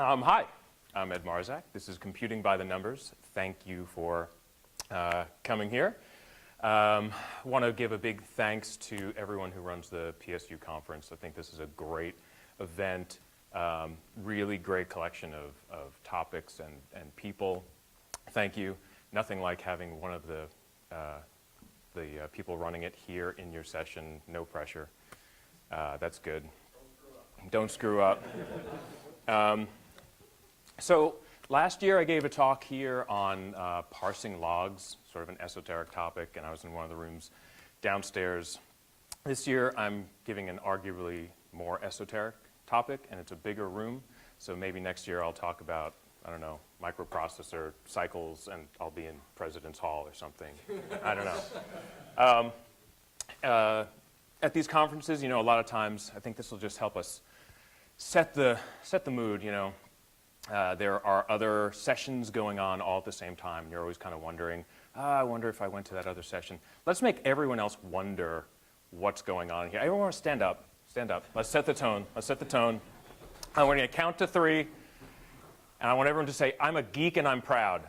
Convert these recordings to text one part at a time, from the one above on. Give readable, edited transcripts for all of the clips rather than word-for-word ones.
Hi, I'm Ed Marczak. This is Computing by the Numbers. Thank you for coming here. Want to give a big thanks to everyone who runs the PSU conference. I think this is a great event, really great collection of topics and people. Thank you. Nothing like having one of the people running it here in your session, no pressure. That's good. Don't screw up. So last year I gave a talk here on parsing logs, sort of an esoteric topic, and I was in one of the rooms downstairs. This year I'm giving an arguably more esoteric topic, and it's a bigger room, so maybe next year I'll talk about, I don't know, microprocessor cycles, and I'll be in President's Hall or something. I don't know. At these conferences, you know, a lot of times, I think this will just help us set the mood, you know. There are other sessions going on all at the same time. You're always kind of wondering, I wonder if I went to that other session. Let's make everyone else wonder what's going on here. Everyone stand up. Stand up. Let's set the tone. Let's set the tone. I'm going to count to 3, and I want everyone to say, I'm a geek and I'm proud.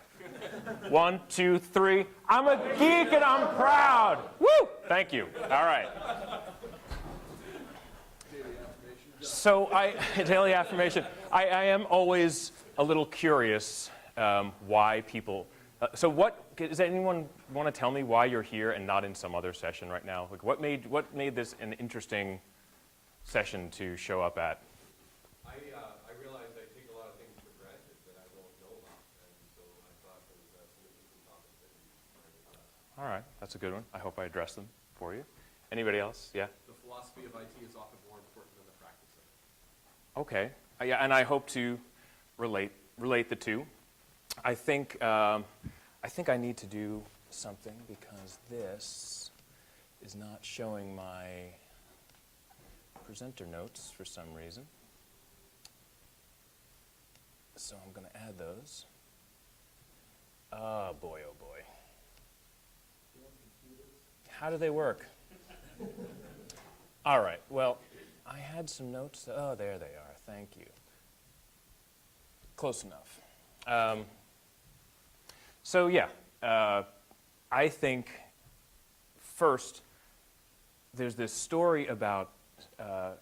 1, 2, 3. I'm a geek and I'm proud. Woo! Thank you. All right. So daily affirmation. I am always a little curious why people. Does anyone want to tell me why you're here and not in some other session right now? Like, what made this an interesting session to show up at? I realized I take a lot of things for granted that I don't know about, and so I thought there was some interesting topics that you might address. All right, that's a good one. I hope I addressed them for you. Anybody else? Yeah? The philosophy of IT is often more important than the practice of it. Okay. Yeah, and I hope to relate the two. I think I need to do something because this is not showing my presenter notes for some reason. So I'm going to add those. Oh boy, oh boy. How do they work? All right, well, I had some notes. Oh, there they are. Thank you. Close enough. So yeah, I think first there's this story about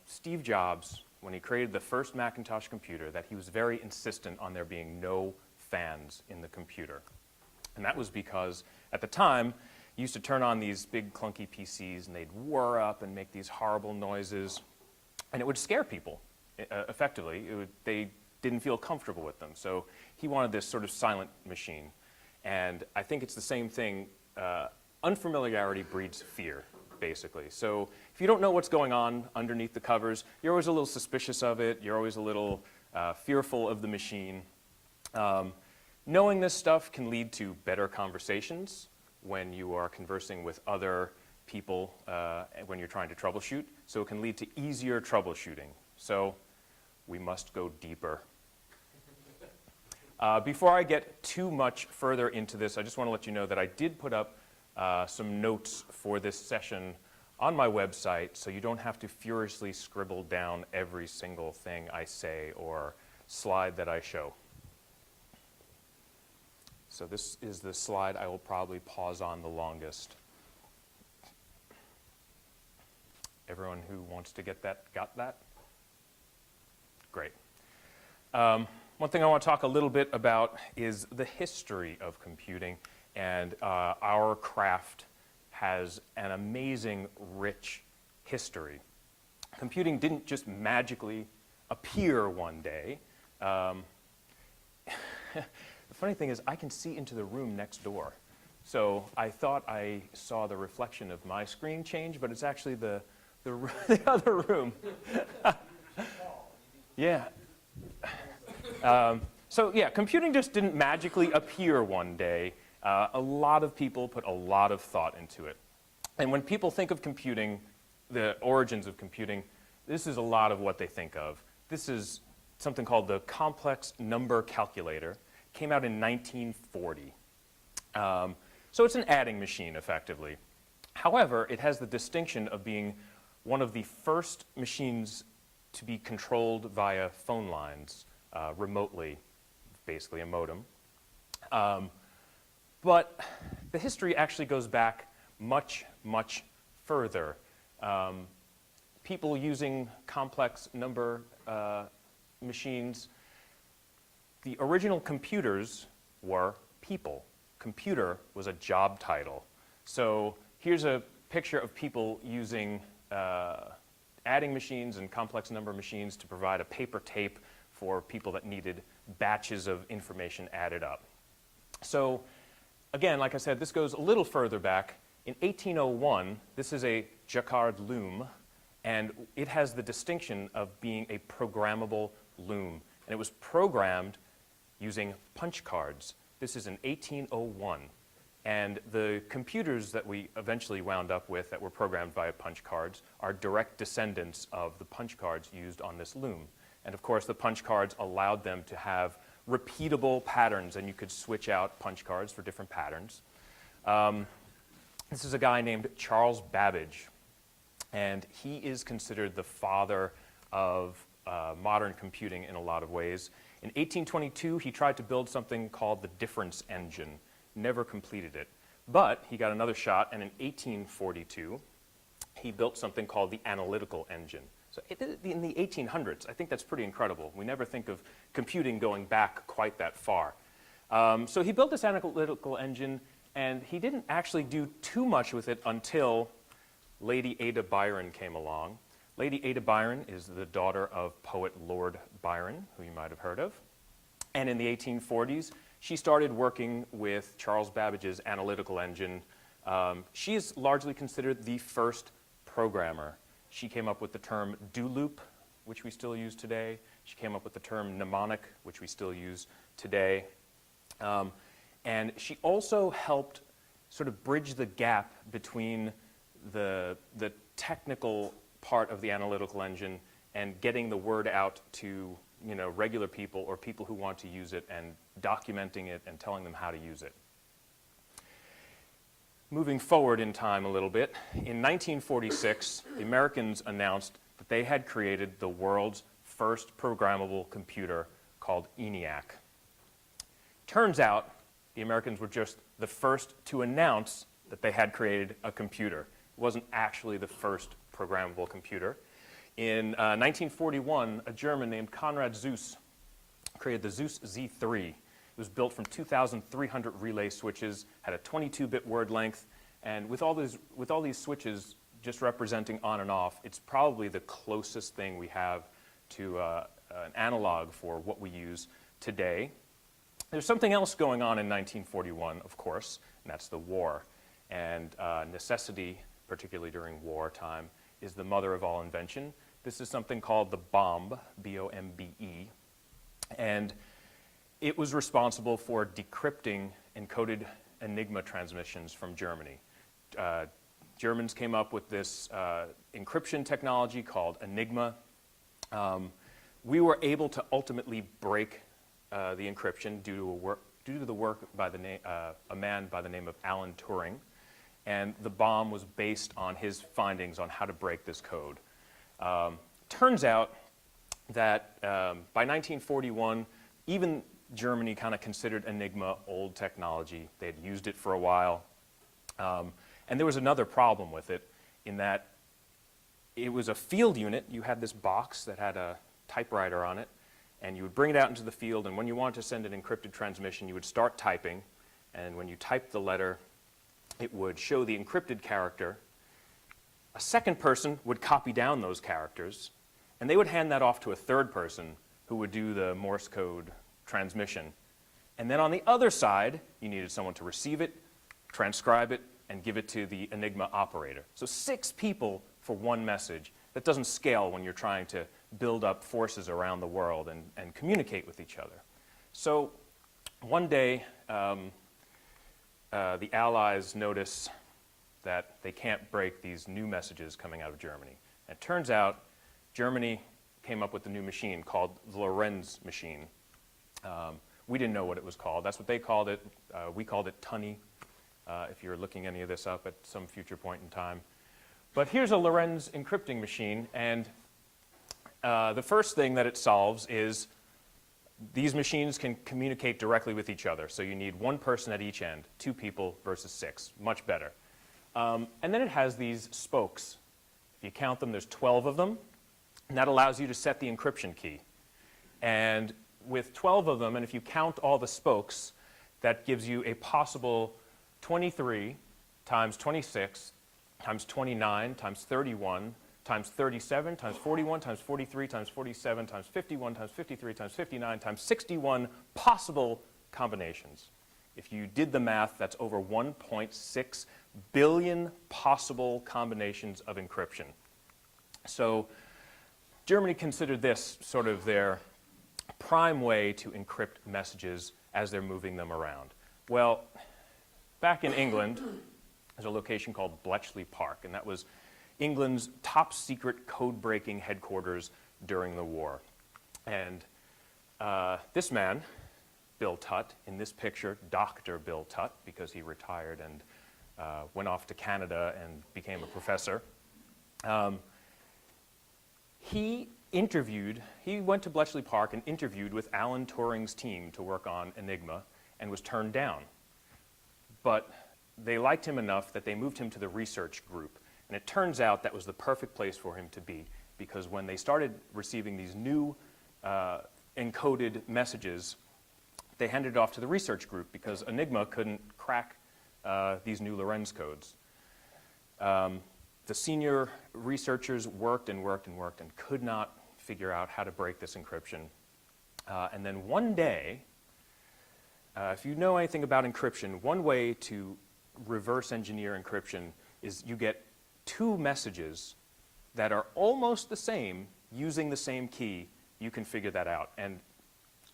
Steve Jobs, when he created the first Macintosh computer, that he was very insistent on there being no fans in the computer. And that was because at the time, you used to turn on these big clunky PCs and they'd whir up and make these horrible noises. And it would scare people, effectively. They didn't feel comfortable with them. So he wanted this sort of silent machine. And I think it's the same thing. Unfamiliarity breeds fear, basically. So if you don't know what's going on underneath the covers, you're always a little suspicious of it. You're always a little fearful of the machine. Knowing this stuff can lead to better conversations when you are conversing with other people when you're trying to troubleshoot. So it can lead to easier troubleshooting. So we must go deeper. Before I get too much further into this, I just want to let you know that I did put up some notes for this session on my website, so you don't have to furiously scribble down every single thing I say or slide that I show. So this is the slide I will probably pause on the longest. Everyone who wants to get that, got that? Great. One thing I want to talk a little bit about is the history of computing, and our craft has an amazing, rich history. Computing didn't just magically appear one day. The funny thing is I can see into the room next door. So I thought I saw the reflection of my screen change, but it's actually the other room. Yeah. So yeah, computing just didn't magically appear one day. A lot of people put a lot of thought into it. And when people think of computing, the origins of computing, this is a lot of what they think of. This is something called the complex number calculator. Came out in 1940. So it's an adding machine, effectively. However, it has the distinction of being one of the first machines to be controlled via phone lines remotely, basically a modem. But the history actually goes back much, much further. People using complex number machines, the original computers were people. Computer was a job title. So here's a picture of people using adding machines and complex number machines to provide a paper tape for people that needed batches of information added up. So again, like I said, this goes a little further back. In 1801, this is a Jacquard loom, and it has the distinction of being a programmable loom. And it was programmed using punch cards. This is in 1801. And the computers that we eventually wound up with that were programmed via punch cards are direct descendants of the punch cards used on this loom. And of course, the punch cards allowed them to have repeatable patterns, and you could switch out punch cards for different patterns. This is a guy named Charles Babbage, and he is considered the father of modern computing in a lot of ways. In 1822, he tried to build something called the difference engine. Never completed it. But he got another shot, and in 1842, he built something called the analytical engine. So in the 1800s, I think that's pretty incredible. We never think of computing going back quite that far. So he built this analytical engine, and he didn't actually do too much with it until Lady Ada Byron came along. Lady Ada Byron is the daughter of poet Lord Byron, who you might have heard of. And in the 1840s, she started working with Charles Babbage's analytical engine. She is largely considered the first programmer. She came up with the term do loop, which we still use today. She came up with the term mnemonic, which we still use today. And she also helped sort of bridge the gap between the technical part of the analytical engine and getting the word out to regular people or people who want to use it, and documenting it and telling them how to use it. Moving forward in time a little bit, in 1946, the Americans announced that they had created the world's first programmable computer called ENIAC. Turns out, the Americans were just the first to announce that they had created a computer. It wasn't actually the first programmable computer. In 1941, a German named Konrad Zuse created the Zuse Z3. It was built from 2,300 relay switches, had a 22-bit word length, and with all these switches just representing on and off, it's probably the closest thing we have to an analog for what we use today. There's something else going on in 1941, of course, and that's the war. And necessity, particularly during wartime, is the mother of all invention. This is something called the bombe, B-O-M-B-E, and it was responsible for decrypting encoded Enigma transmissions from Germany. Germans came up with this encryption technology called Enigma. We were able to ultimately break the encryption due to the work by a man by the name of Alan Turing, and the bomb was based on his findings on how to break this code. Turns out that by 1941, even Germany kind of considered Enigma old technology. They had used it for a while. And there was another problem with it in that it was a field unit. You had this box that had a typewriter on it, and you would bring it out into the field, and when you wanted to send an encrypted transmission, you would start typing, and when you typed the letter, it would show the encrypted character. A second person would copy down those characters, and they would hand that off to a third person who would do the Morse code transmission. And then on the other side, you needed someone to receive it, transcribe it, and give it to the Enigma operator. So 6 people for one message. That doesn't scale when you're trying to build up forces around the world and communicate with each other. So one day, the Allies notice that they can't break these new messages coming out of Germany. And it turns out Germany came up with a new machine called the Lorenz machine. We didn't know what it was called. That's what they called it. We called it Tunny, if you're looking any of this up at some future point in time. But here's a Lorenz encrypting machine, and the first thing that it solves is these machines can communicate directly with each other, so you need one person at each end, 2 people versus 6, much better. And then it has these spokes. If you count them, there's 12 of them, and that allows you to set the encryption key. And with 12 of them, and if you count all the spokes, that gives you a possible 23 times 26 times 29 times 31 times 37 times 41 times 43 times 47 times 51 times 53 times 59 times 61 possible combinations. If you did the math, that's over 1.6 billion possible combinations of encryption. So Germany considered this sort of their prime way to encrypt messages as they're moving them around. Well, back in England, there's a location called Bletchley Park, and that was England's top secret code-breaking headquarters during the war. And this man, Bill Tutt, in this picture, Dr. Bill Tutt, because he retired and went off to Canada and became a professor. He went to Bletchley Park and interviewed with Alan Turing's team to work on Enigma and was turned down. But they liked him enough that they moved him to the research group. And it turns out that was the perfect place for him to be, because when they started receiving these new encoded messages, they handed it off to the research group because Enigma couldn't crack these new Lorenz codes. The senior researchers worked and worked and worked and could not figure out how to break this encryption. And then one day, if you know anything about encryption, one way to reverse engineer encryption is you get 2 messages that are almost the same using the same key. You can figure that out. And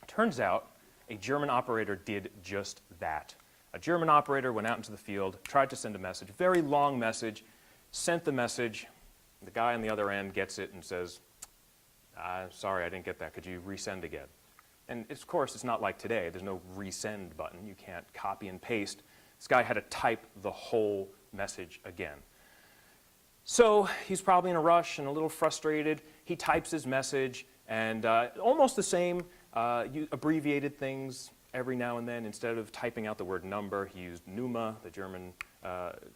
it turns out a German operator did just that. A German operator went out into the field, tried to send a message, very long message, sent the message. The guy on the other end gets it and says, sorry, I didn't get that. Could you resend again? And of course, it's not like today. There's no resend button. You can't copy and paste. This guy had to type the whole message again. So he's probably in a rush and a little frustrated. He types his message, and almost the same, abbreviated things every now and then. Instead of typing out the word number, he used Nummer, the German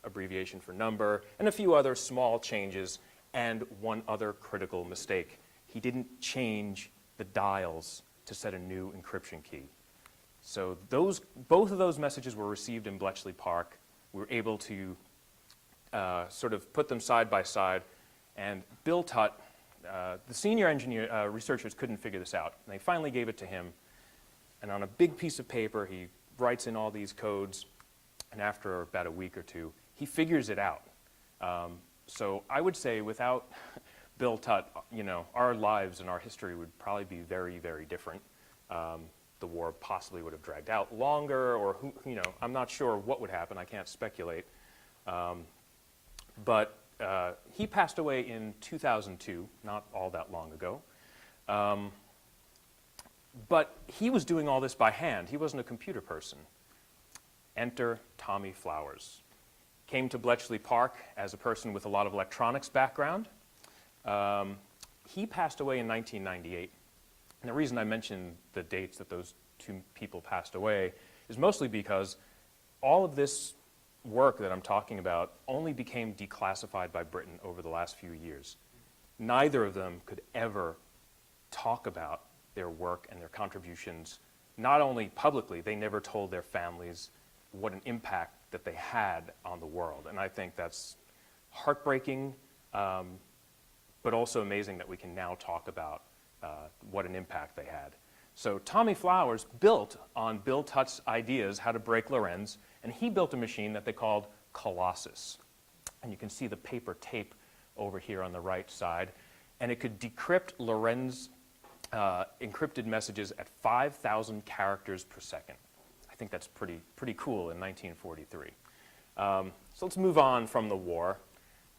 abbreviation for number, and a few other small changes, and one other critical mistake. He didn't change the dials to set a new encryption key. So both of those messages were received in Bletchley Park. We were able to sort of put them side by side, and Bill Tutt, the senior engineer researchers couldn't figure this out. And they finally gave it to him, and on a big piece of paper, he writes in all these codes, and after about a week or 2, he figures it out. So I would say without Bill Tutt, our lives and our history would probably be very, very different. The war possibly would have dragged out longer, or I'm not sure what would happen. I can't speculate. But he passed away in 2002, not all that long ago. But he was doing all this by hand. He wasn't a computer person. Enter Tommy Flowers. Came to Bletchley Park as a person with a lot of electronics background. He passed away in 1998. And the reason I mention the dates that those 2 people passed away is mostly because all of this work that I'm talking about only became declassified by Britain over the last few years. Neither of them could ever talk about their work and their contributions, not only publicly, they never told their families what an impact that they had on the world. And I think that's heartbreaking, but also amazing that we can now talk about what an impact they had. So Tommy Flowers built on Bill Tutt's ideas how to break Lorenz, and he built a machine that they called Colossus. And you can see the paper tape over here on the right side. And it could decrypt Lorenz encrypted messages at 5,000 characters per second. I think that's pretty cool in 1943. So let's move on from the war.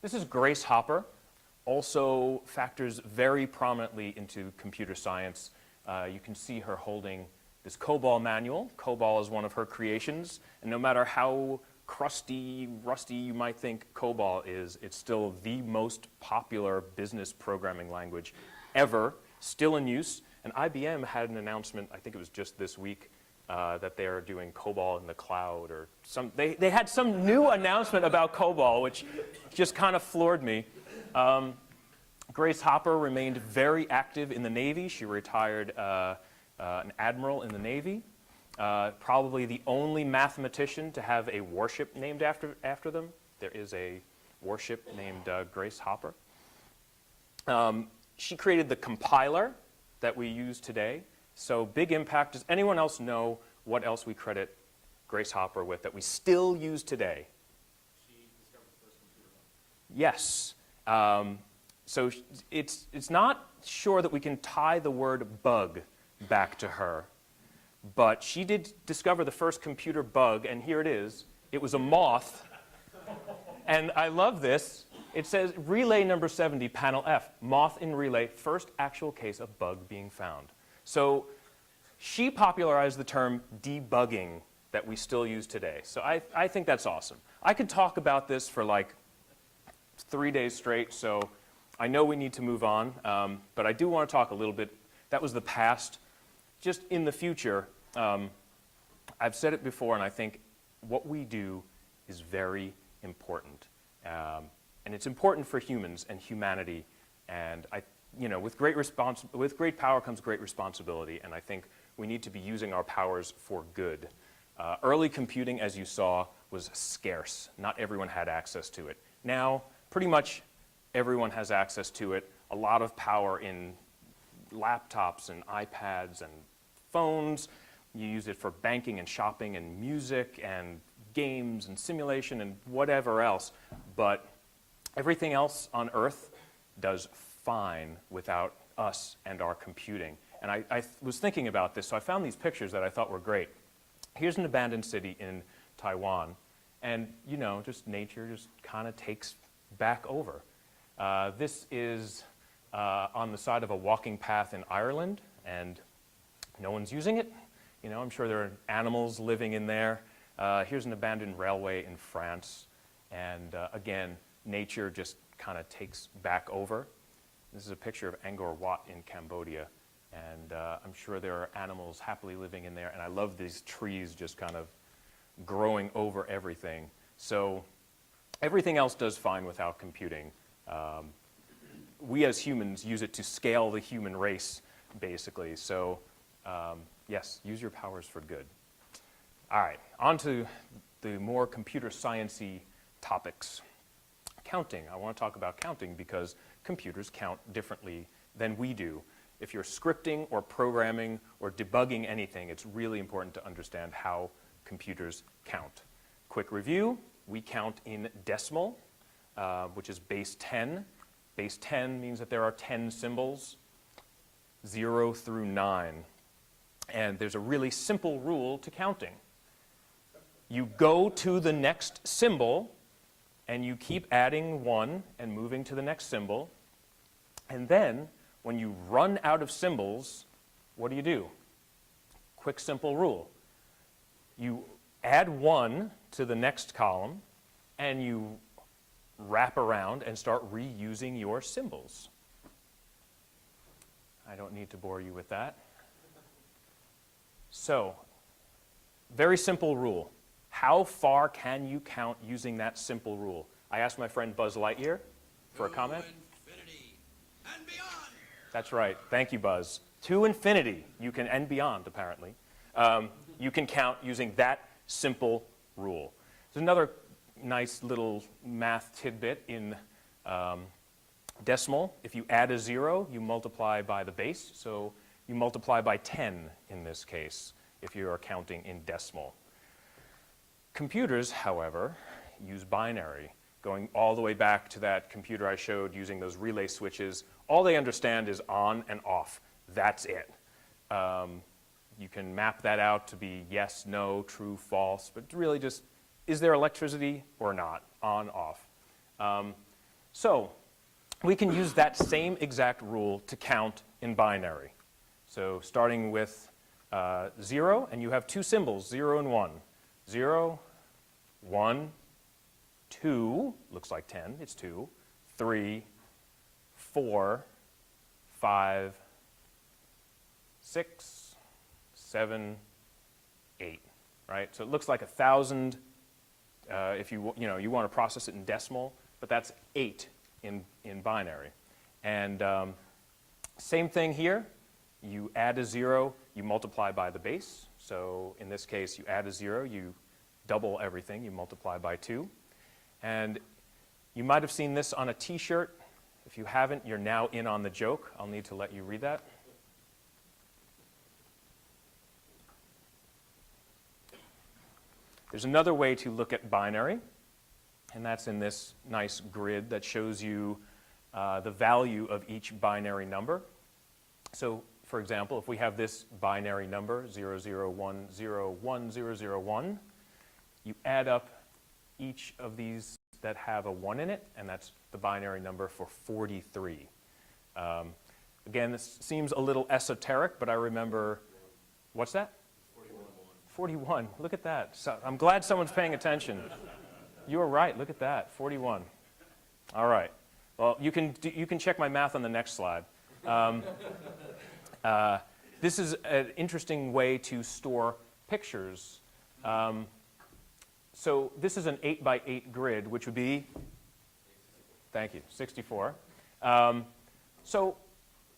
This is Grace Hopper, also factors very prominently into computer science. You can see her holding this COBOL manual. COBOL is one of her creations, and no matter how crusty, rusty you might think COBOL is, it's still the most popular business programming language ever, still in use. And IBM had an announcement, I think it was just this week, that they are doing COBOL in the cloud or some, they had some new announcement about COBOL, which just kind of floored me. Grace Hopper remained very active in the Navy. She retired an admiral in the Navy. Probably the only mathematician to have a warship named after them. There is a warship named Grace Hopper. She created the compiler that we use today. So big impact. Does anyone else know what else we credit Grace Hopper with that we still use today? She discovered the first computer bug. Yes. So it's not sure that we can tie the word bug back to her. But she did discover the first computer bug, and here it is. It was a moth. And I love this. It says, relay number 70, panel F, moth in relay, first actual case of bug being found. So she popularized the term debugging that we still use today. So I think that's awesome. I could talk about this for like 3 days straight, so I know we need to move on. But I do want to talk a little bit. That was the past. Just in the future, I've said it before, and I think what we do is very important. And it's important for humans and humanity. And with great power comes great responsibility. And I think we need to be using our powers for good. Early computing, as you saw, was scarce. Not everyone had access to it. Now, pretty much everyone has access to it. A lot of power in laptops and iPads and phones. You use it for banking and shopping and music and games and simulation and whatever else. But everything else on Earth does fine without us and our computing. And I was thinking about this, so I found these pictures that I thought were great. Here's an abandoned city in Taiwan. And, just nature just kind of takes back over. This is on the side of a walking path in Ireland, and no one's using it. I'm sure there are animals living in there. Here's an abandoned railway in France. And again, nature just kind of takes back over. This is a picture of Angkor Wat in Cambodia. And I'm sure there are animals happily living in there. And I love these trees just kind of growing over everything. So everything else does fine without computing. We as humans use it to scale the human race, basically. So yes, use your powers for good. All right, on to the more computer science-y topics. Counting. I want to talk about counting because computers count differently than we do. If you're scripting or programming or debugging anything, it's really important to understand how computers count. Quick review, we count in decimal, which is base 10. Base 10 means that there are 10 symbols, 0 through 9. And there's a really simple rule to counting. You go to the next symbol, and you keep adding 1 and moving to the next symbol. And then, when you run out of symbols, what do? Quick, simple rule. You add 1 to the next column, and you wrap around and start reusing your symbols. I don't need to bore you with that. So, very simple rule. How far can you count using that simple rule? I asked my friend Buzz Lightyear for a comment. Infinity and beyond. That's right. Thank you, Buzz. To infinity, you can, and beyond, apparently. You can count using that simple rule. There's another nice little math tidbit in decimal. If you add a 0, you multiply by the base. So you multiply by 10 in this case, if you are counting in decimal. Computers, however, use binary. Going all the way back to that computer I showed using those relay switches, all they understand is on and off. That's it. You can map that out to be yes, no, true, false, but really just, is there electricity or not? On, off. So we can use that same exact rule to count in binary. So starting with 0, and you have two symbols, 0 and 1. 0, 1, 2, looks like 10, it's 2, 3, 4, 5, 6, 7, 8, right? So it looks like 1,000 if you want to process it in decimal, but that's 8 in binary. And same thing here. You add a 0, you multiply by the base. So in this case, you add a 0, you double everything, you multiply by 2. And you might have seen this on a T-shirt. If you haven't, you're now in on the joke. I'll need to let you read that. There's another way to look at binary, and that's in this nice grid that shows you the value of each binary number. So, for example, if we have this binary number, 0010101, you add up each of these that have a 1 in it, and that's the binary number for 43. Again, this seems a little esoteric, but I remember, what's that? 41. Look at that. So I'm glad someone's paying attention. You were right. Look at that. 41. All right. Well, you can check my math on the next slide. This is an interesting way to store pictures. So this is an 8 by 8 grid, which would be, thank you, 64. So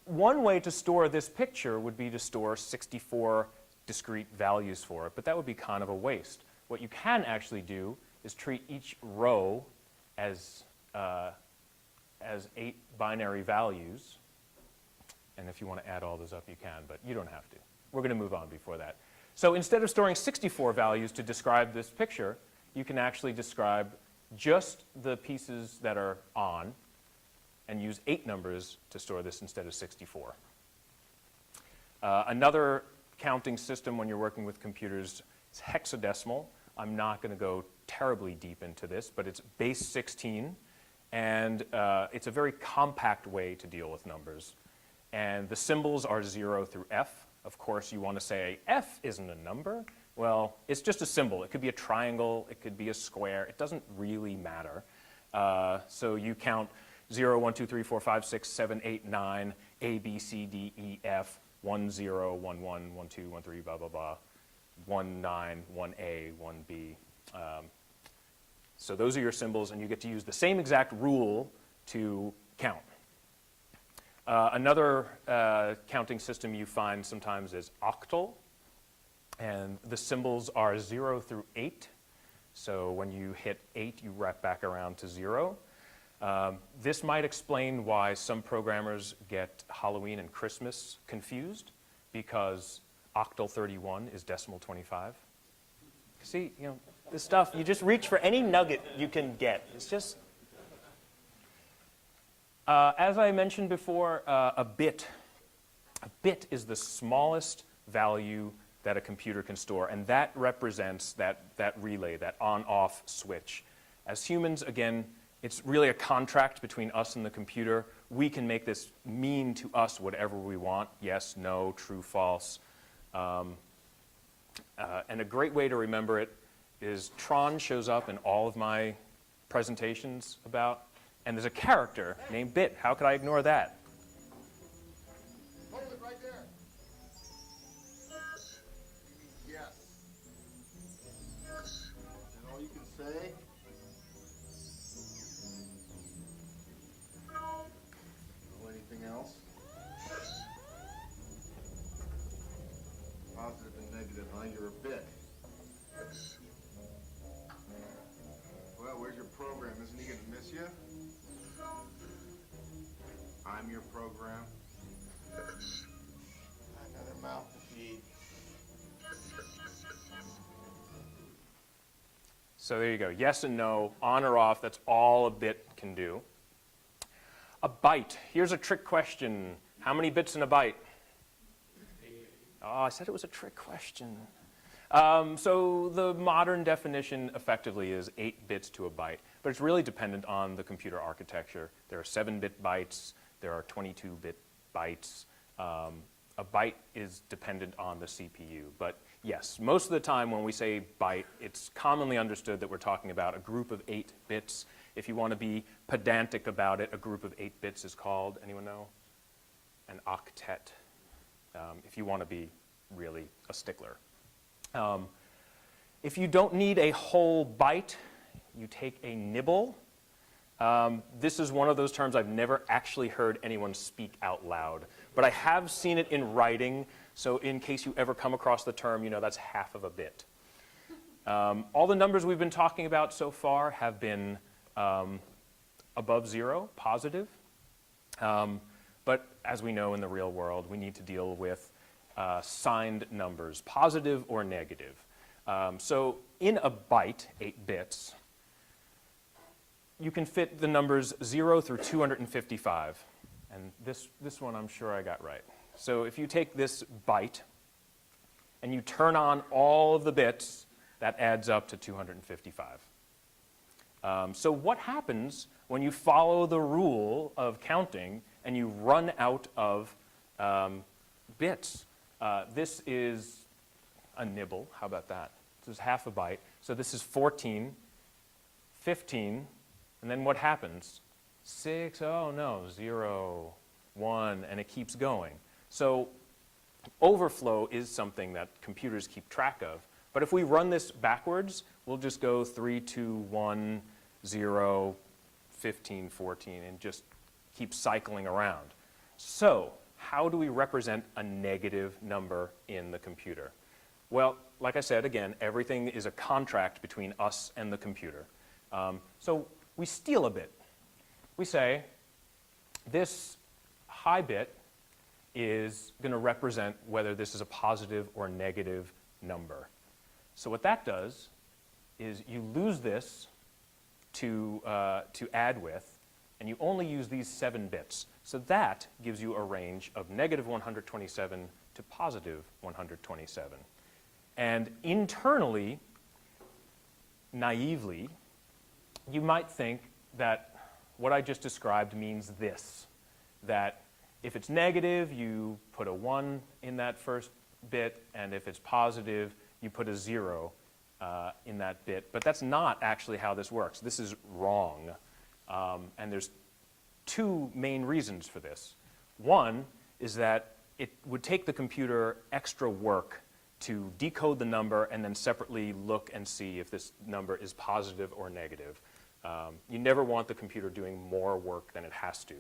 one way to store this picture would be to store 64 discrete values for it, but that would be kind of a waste. What you can actually do is treat each row as 8 binary values. And if you want to add all those up, you can, but you don't have to. We're going to move on before that. So instead of storing 64 values to describe this picture, you can actually describe just the pieces that are on and use 8 numbers to store this instead of 64. Another counting system when you're working with computers is hexadecimal. I'm not going to go terribly deep into this, but it's base 16, and it's a very compact way to deal with numbers. And the symbols are 0 through F. Of course, you want to say F isn't a number. Well, it's just a symbol. It could be a triangle. It could be a square. It doesn't really matter. So you count 0, 1, 2, 3, 4, 5, 6, 7, 8, 9, A, B, C, D, E, F, 1, 0, 1, 1, 1, 2, 1, 3, blah, blah, blah, 1, 9, 1, A, 1, B. So those are your symbols, and you get to use the same exact rule to count. Another counting system you find sometimes is octal, and the symbols are 0 through 8. So when you hit 8, you wrap back around to 0. This might explain why some programmers get Halloween and Christmas confused, because octal 31 is decimal 25. See, this stuff, you just reach for any nugget you can get. It's just... as I mentioned before, a bit is the smallest value that a computer can store, and that represents that relay, that on-off switch. As humans, again, it's really a contract between us and the computer. We can make this mean to us whatever we want, yes, no, true, false. And a great way to remember it is Tron shows up in all of my presentations about. And there's a character named Bit. How could I ignore that? Hold it right there. Yes. And all you can say? Know anything else? Positive and negative, huh? You're a bit. Well, where's your program? Isn't he gonna miss you? I'm your program. Another mouth to feed. So there you go. Yes and no, on or off, that's all a bit can do. A byte. Here's a trick question. How many bits in a byte? Oh, I said it was a trick question. So the modern definition effectively is 8 bits to a byte, but it's really dependent on the computer architecture. There are 7-bit bytes, there are 22-bit bytes. A byte is dependent on the CPU, but yes, most of the time when we say byte, it's commonly understood that we're talking about a group of 8 bits. If you want to be pedantic about it, a group of 8 bits is called, anyone know? An octet. if you want to be really a stickler. If you don't need a whole byte, you take a nibble. This is one of those terms I've never actually heard anyone speak out loud, but I have seen it in writing, so in case you ever come across the term, you know that's half of a bit. All the numbers we've been talking about so far have been above 0, positive. But as we know in the real world, we need to deal with signed numbers, positive or negative. So in a byte, 8 bits, you can fit the numbers 0 through 255. And this one I'm sure I got right. So if you take this byte and you turn on all of the bits, that adds up to 255. So what happens when you follow the rule of counting and you run out of bits? This is a nibble. How about that? This is half a byte. So this is 14, 15, and then what happens? 6, oh no, 0, 1, and it keeps going. So overflow is something that computers keep track of. But if we run this backwards, we'll just go 3, 2, 1, 0, 15, 14, and just keep cycling around. So how do we represent a negative number in the computer? Well, like I said, again, everything is a contract between us and the computer. So we steal a bit. We say this high bit is going to represent whether this is a positive or negative number. So what that does is you lose this to add with, and you only use these 7 bits. So that gives you a range of negative 127 to positive 127. And internally, naively, you might think that what I just described means this, that if it's negative, you put a 1 in that first bit, and if it's positive, you put a 0 in that bit. But that's not actually how this works. This is wrong. And there's 2 main reasons for this. One is that it would take the computer extra work to decode the number and then separately look and see if this number is positive or negative. You never want the computer doing more work than it has to.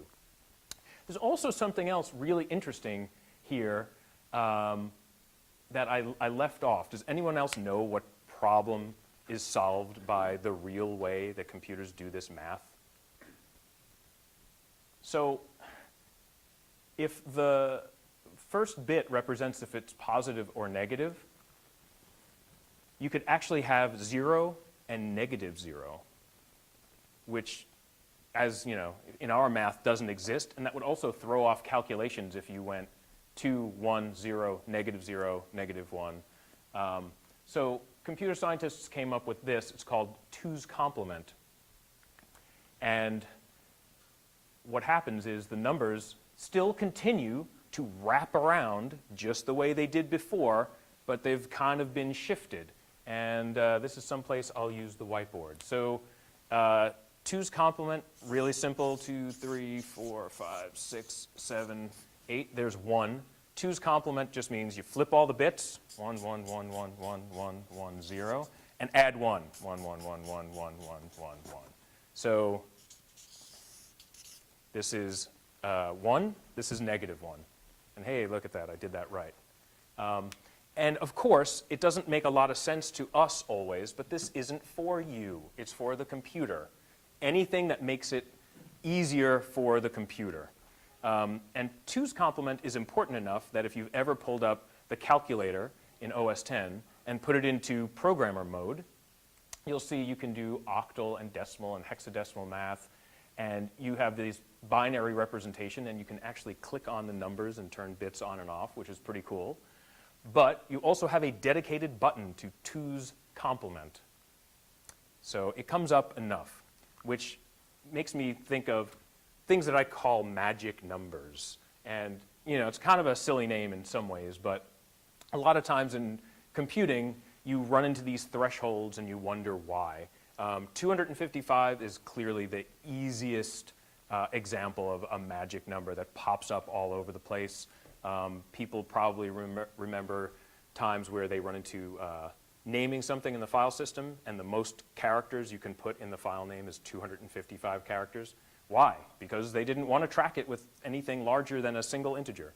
There's also something else really interesting here that I left off. Does anyone else know what problem is solved by the real way that computers do this math? So if the first bit represents if it's positive or negative, you could actually have 0 and negative 0, which, as you know, in our math doesn't exist, and that would also throw off calculations if you went 2, 1, 0, negative 1. So computer scientists came up with this. It's called 2's complement. And what happens is the numbers still continue to wrap around just the way they did before, but they've kind of been shifted. And this is someplace I'll use the whiteboard. So 2's complement, really simple. 2, 3, 4, 5, 6, 7, 8. There's 1. 2's complement just means you flip all the bits, 1, 1, 1, 1, 1, 1, 1, 0, and add 1, 1, 1, 1, 1, 1, 1, 1, 1. So this is 1, this is negative 1. And hey, look at that, I did that right. And of course, it doesn't make a lot of sense to us always, but this isn't for you. It's for the computer. Anything that makes it easier for the computer. And 2's complement is important enough that if you've ever pulled up the calculator in OS X and put it into programmer mode, you'll see you can do octal and decimal and hexadecimal math, and you have these binary representation, and you can actually click on the numbers and turn bits on and off, which is pretty cool. But you also have a dedicated button to 2's complement. So it comes up enough, which makes me think of things that I call magic numbers. And you know, it's kind of a silly name in some ways, but a lot of times in computing, you run into these thresholds and you wonder why. 255 is clearly the easiest example of a magic number that pops up all over the place. People probably remember times where they run into naming something in the file system, and the most characters you can put in the file name is 255 characters. Why? Because they didn't want to track it with anything larger than a single integer,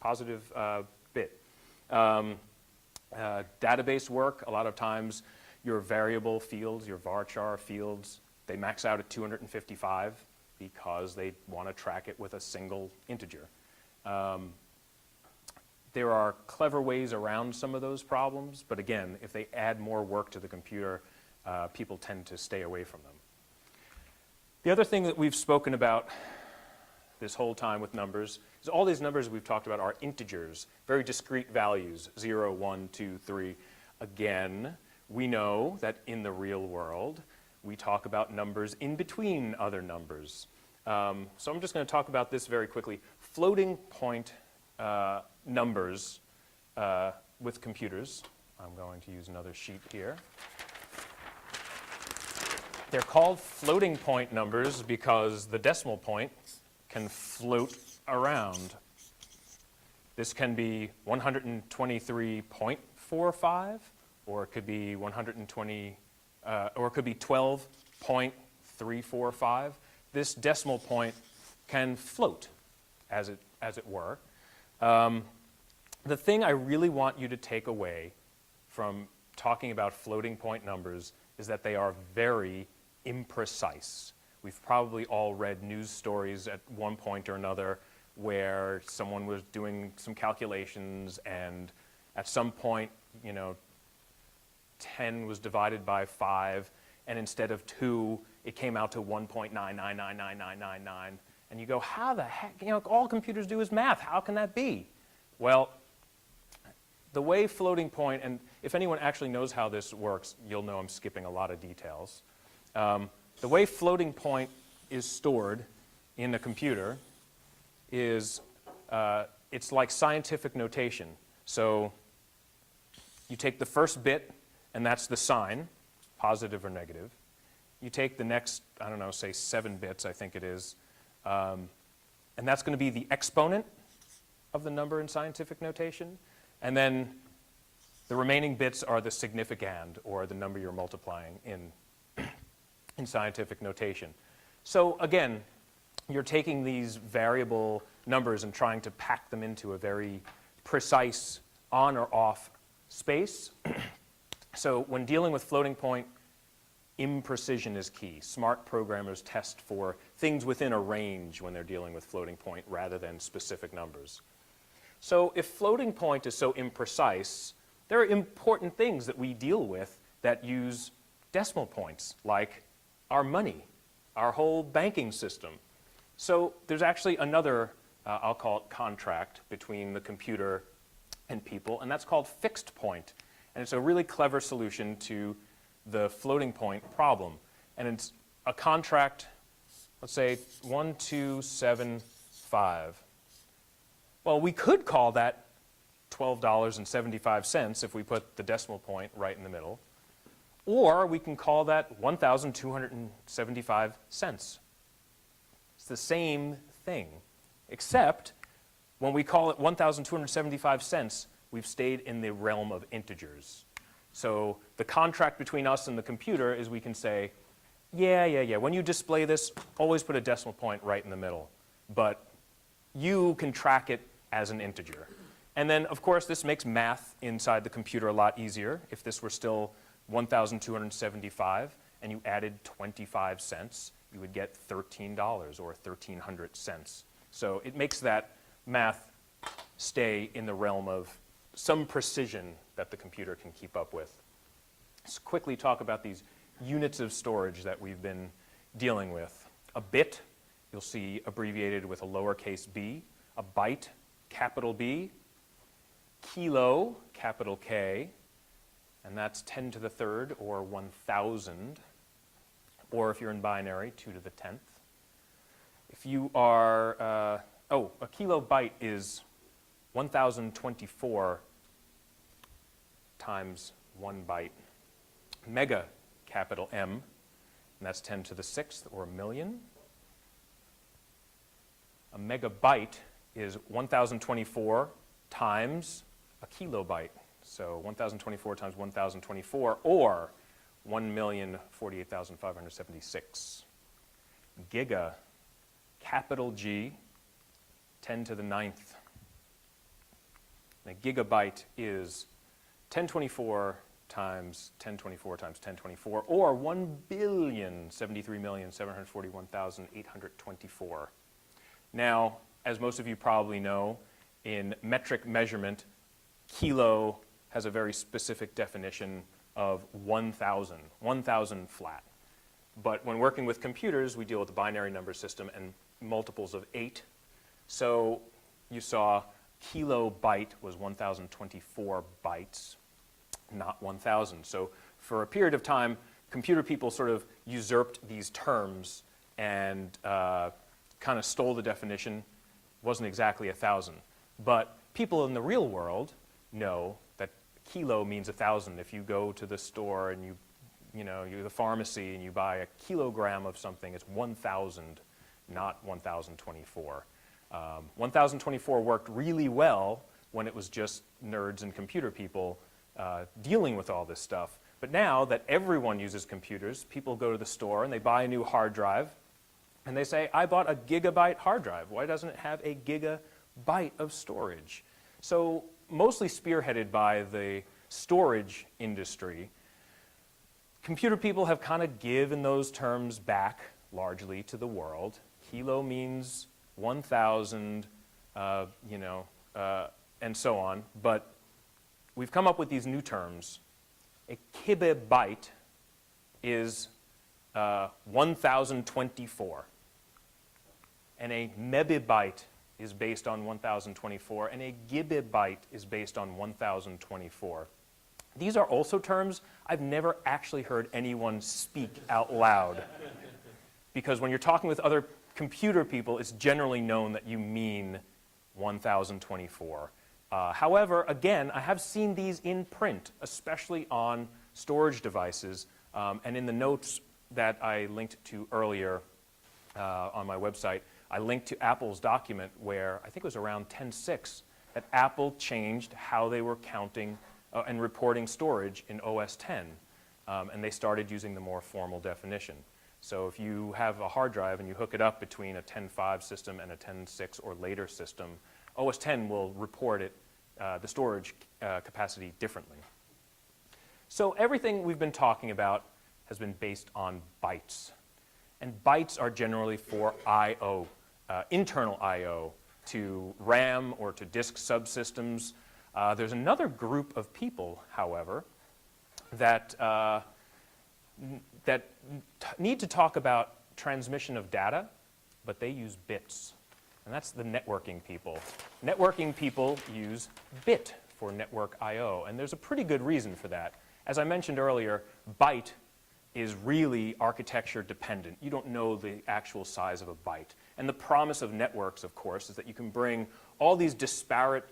positive bit. Database work, a lot of times your variable fields, your varchar fields, they max out at 255 because they want to track it with a single integer. There are clever ways around some of those problems, but again, if they add more work to the computer, people tend to stay away from them. The other thing that we've spoken about this whole time with numbers is all these numbers we've talked about are integers, very discrete values, 0, 1, 2, 3. Again, we know that in the real world, we talk about numbers in between other numbers. So I'm just going to talk about this very quickly. Floating point numbers with computers. I'm going to use another sheet here. They're called floating point numbers because the decimal point can float around. This can be 123.45, or it could be 120, or it could be 12.345. This decimal point can float, as it were. The thing I really want you to take away from talking about floating point numbers is that they are very imprecise. We've probably all read news stories at one point or another where someone was doing some calculations, and at some point, 10 was divided by 5, and instead of 2, it came out to 1.9999999. And you go, how the heck? All computers do is math. How can that be? Well, the way floating point, and if anyone actually knows how this works, you'll know I'm skipping a lot of details. The way floating point is stored in a computer is it's like scientific notation. So you take the first bit, and that's the sign, positive or negative. You take the next, I don't know, say 7 bits, I think it is, and that's going to be the exponent of the number in scientific notation. And then the remaining bits are the significand, or the number you're multiplying in scientific notation. So again, you're taking these variable numbers and trying to pack them into a very precise on or off space. So when dealing with floating point, imprecision is key. Smart programmers test for things within a range when they're dealing with floating point rather than specific numbers. So if floating point is so imprecise, there are important things that we deal with that use decimal points, like our money, our whole banking system. So there's actually another, I'll call it contract, between the computer and people, and that's called fixed point. And it's a really clever solution to the floating point problem. And it's a contract, let's say 1275. Well, we could call that $12.75 if we put the decimal point right in the middle. Or we can call that 1,275 cents. It's the same thing, except when we call it 1,275 cents, we've stayed in the realm of integers. So the contract between us and the computer is we can say, yeah, when you display this, always put a decimal point right in the middle. But you can track it as an integer. And then, of course, this makes math inside the computer a lot easier. If this were still 1,275 and you added 25 cents, you would get $13 or 1,300 cents. So it makes that math stay in the realm of some precision that the computer can keep up with. Let's quickly talk about these units of storage that we've been dealing with. A bit, you'll see abbreviated with a lowercase b. A byte, capital B. Kilo, capital K. And that's 10 to the third, or 1,000. Or if you're in binary, 2 to the 10th. If you are, a kilobyte is 1,024 times 1 byte. Mega, capital M, and that's 10 to the 6th, or a million. A megabyte is 1,024 times a kilobyte. So 1,024 times 1,024, or 1,048,576. Giga, capital G, 10 to the 9th. And a gigabyte is 1024 times 1024 times 1024, or 1,073,741,824. Now, as most of you probably know, in metric measurement, kilo has a very specific definition of 1,000, 1,000 flat. But when working with computers, we deal with a binary number system and multiples of 8. So you saw kilobyte was 1,024 bytes, not 1,000. So for a period of time, computer people sort of usurped these terms and kind of stole the definition. Wasn't exactly 1,000. But people in the real world know that kilo means 1,000. If you go to the store and you're the pharmacy and you buy a kilogram of something, it's 1,000, not 1,024. 1,024 worked really well when it was just nerds and computer people dealing with all this stuff. But now that everyone uses computers, people go to the store and they buy a new hard drive and they say, I bought a gigabyte hard drive. Why doesn't it have a gigabyte of storage? So mostly spearheaded by the storage industry, computer people have kind of given those terms back largely to the world. Kilo means 1,000, and so on. But we've come up with these new terms. A kibibyte is 1,024. And a mebibyte is based on 1,024. And a gibibyte is based on 1,024. These are also terms I've never actually heard anyone speak out loud. Because when you're talking with other computer people, it's generally known that you mean 1,024. However, again, I have seen these in print, especially on storage devices. And in the notes that I linked to earlier on my website, I linked to Apple's document where I think it was around 10.6 that Apple changed how they were counting and reporting storage in OS X. And they started using the more formal definition. So if you have a hard drive and you hook it up between a 10.5 system and a 10.6 or later system, OS X will report it, the storage capacity differently. So everything we've been talking about has been based on bytes. And bytes are generally for I.O., internal I.O., to RAM or to disk subsystems. There's another group of people, however, that need to talk about transmission of data, but they use bits. And that's the networking people. Networking people use bit for network I.O., and there's a pretty good reason for that. As I mentioned earlier, byte is really architecture dependent. You don't know the actual size of a byte. And the promise of networks, of course, is that you can bring all these disparate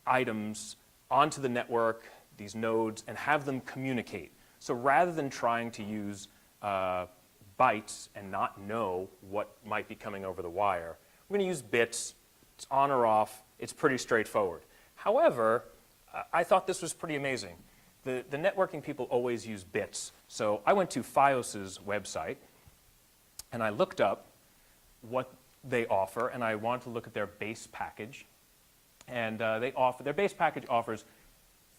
items onto the network, these nodes, and have them communicate. So rather than trying to use bytes and not know what might be coming over the wire, we're going to use bits. It's on or off. It's pretty straightforward. However, I thought this was pretty amazing. The networking people always use bits. So I went to Fios's website, and I looked up what they offer, and I wanted to look at their base package. And their base package offers